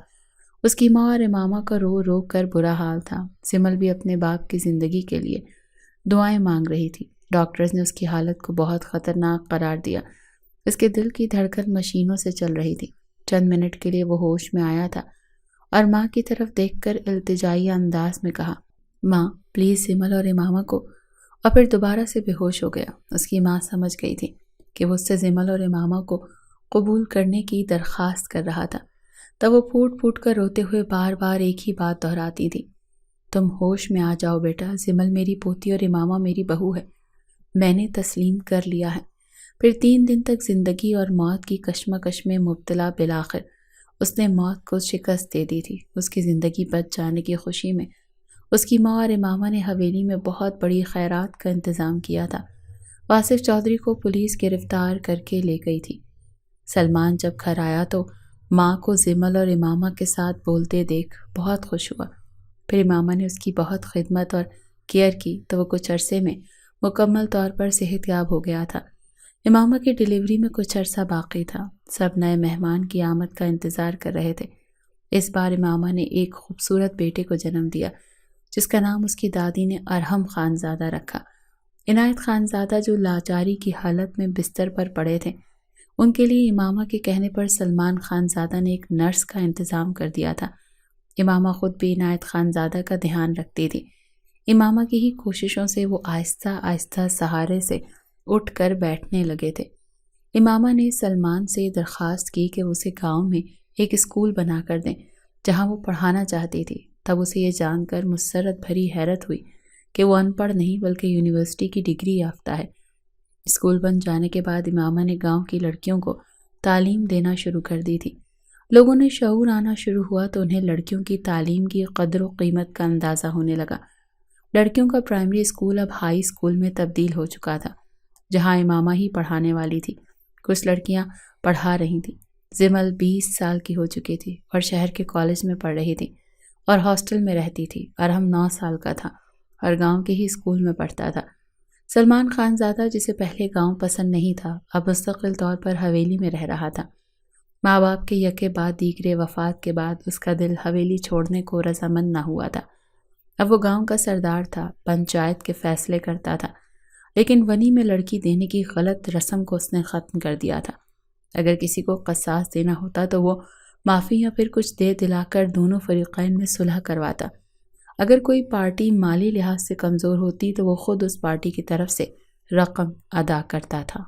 اس کی ماں اور امامہ کا رو رو کر برا حال تھا۔ زمل بھی اپنے باپ کی زندگی کے لیے دعائیں مانگ رہی تھی۔ ڈاکٹرز نے اس کی حالت کو بہت خطرناک قرار دیا۔ اس کے دل کی دھڑکن مشینوں سے چل رہی تھی۔ چند منٹ کے لیے وہ ہوش میں آیا تھا اور ماں کی طرف دیکھ کر التجائی انداز میں کہا، ماں پلیز زمل اور امامہ کو، اور پھر دوبارہ سے بے ہوش ہو گیا۔ اس کی ماں سمجھ گئی تھی کہ وہ اس سے زمل اور امامہ کو قبول کرنے کی درخواست کر رہا تھا، تب وہ پھوٹ پھوٹ کر روتے ہوئے بار بار ایک ہی بات دہراتی تھی، تم ہوش میں آ جاؤ بیٹا، زمل میری پوتی اور امامہ میری بہو ہے، میں نے تسلیم کر لیا ہے۔ پھر 3 دن تک زندگی اور موت کی کشمکش میں مبتلا بالآخر اس نے موت کو شکست دے دی تھی۔ اس کی زندگی بچ جانے کی خوشی میں اس کی ماں اور امامہ نے حویلی میں بہت بڑی خیرات کا انتظام کیا تھا۔ واصف چودھری کو پولیس گرفتار کر کے لے گئی تھی۔ سلمان جب گھر آیا تو ماں کو زمل اور امامہ کے ساتھ بولتے دیکھ بہت خوش ہوا۔ پھر امامہ نے اس کی بہت خدمت اور کیئر کی تو وہ کچھ عرصے میں مکمل طور پر صحت یاب ہو گیا تھا۔ امامہ کی ڈیلیوری میں کچھ عرصہ باقی تھا۔ سب نئے مہمان کی آمد کا انتظار کر رہے تھے۔ اس بار امامہ نے ایک خوبصورت بیٹے کو جنم دیا جس کا نام اس کی دادی نے ارحم خانزادہ رکھا۔ عنایت خانزادہ جو لاچاری کی حالت میں بستر پر پڑے تھے، ان کے لیے امامہ کے کہنے پر سلمان خانزادہ نے ایک نرس کا انتظام کر دیا تھا۔ امامہ خود بھی عنایت خانزادہ کا دھیان رکھتی تھی۔ امامہ کی ہی کوششوں سے وہ آہستہ آہستہ سہارے سے اٹھ کر بیٹھنے لگے تھے۔ امامہ نے سلمان سے درخواست کی کہ اسے گاؤں میں ایک اسکول بنا کر دیں جہاں وہ پڑھانا چاہتی تھی۔ تب اسے یہ جان کر مسرت بھری حیرت ہوئی کہ وہ ان پڑھ نہیں بلکہ یونیورسٹی کی ڈگری یافتہ ہے۔ اسکول بن جانے کے بعد امامہ نے گاؤں کی لڑکیوں کو تعلیم دینا شروع کر دی تھی۔ لوگوں نے شعور آنا شروع ہوا تو انہیں لڑکیوں کی تعلیم کی قدر و قیمت کا اندازہ ہونے لگا۔ لڑکیوں کا پرائمری اسکول اب ہائی اسکول میں تبدیل ہو چکا تھا جہاں امامہ ہی پڑھانے والی تھی۔ کچھ لڑکیاں پڑھا رہی تھیں۔ زمل 20 سال کی ہو چکی تھی اور شہر کے کالج میں پڑھ رہی تھی اور ہاسٹل میں رہتی تھی۔ ارحم 9 سال کا تھا اور گاؤں کے ہی اسکول میں پڑھتا تھا۔ سلمان خانزادہ جسے پہلے گاؤں پسند نہیں تھا اب مستقل طور پر حویلی میں رہ رہا تھا۔ ماں باپ کے یکے بعد دیگرے وفات کے بعد اس کا دل حویلی چھوڑنے کو رضامند نہ ہوا تھا۔ اب وہ گاؤں کا سردار تھا، پنچایت کے فیصلے کرتا تھا، لیکن ونی میں لڑکی دینے کی غلط رسم کو اس نے ختم کر دیا تھا۔ اگر کسی کو قصاص دینا ہوتا تو وہ معافی یا پھر کچھ دے دلا کر دونوں فریقین میں صلح کرواتا۔ اگر کوئی پارٹی مالی لحاظ سے کمزور ہوتی تو وہ خود اس پارٹی کی طرف سے رقم ادا کرتا تھا۔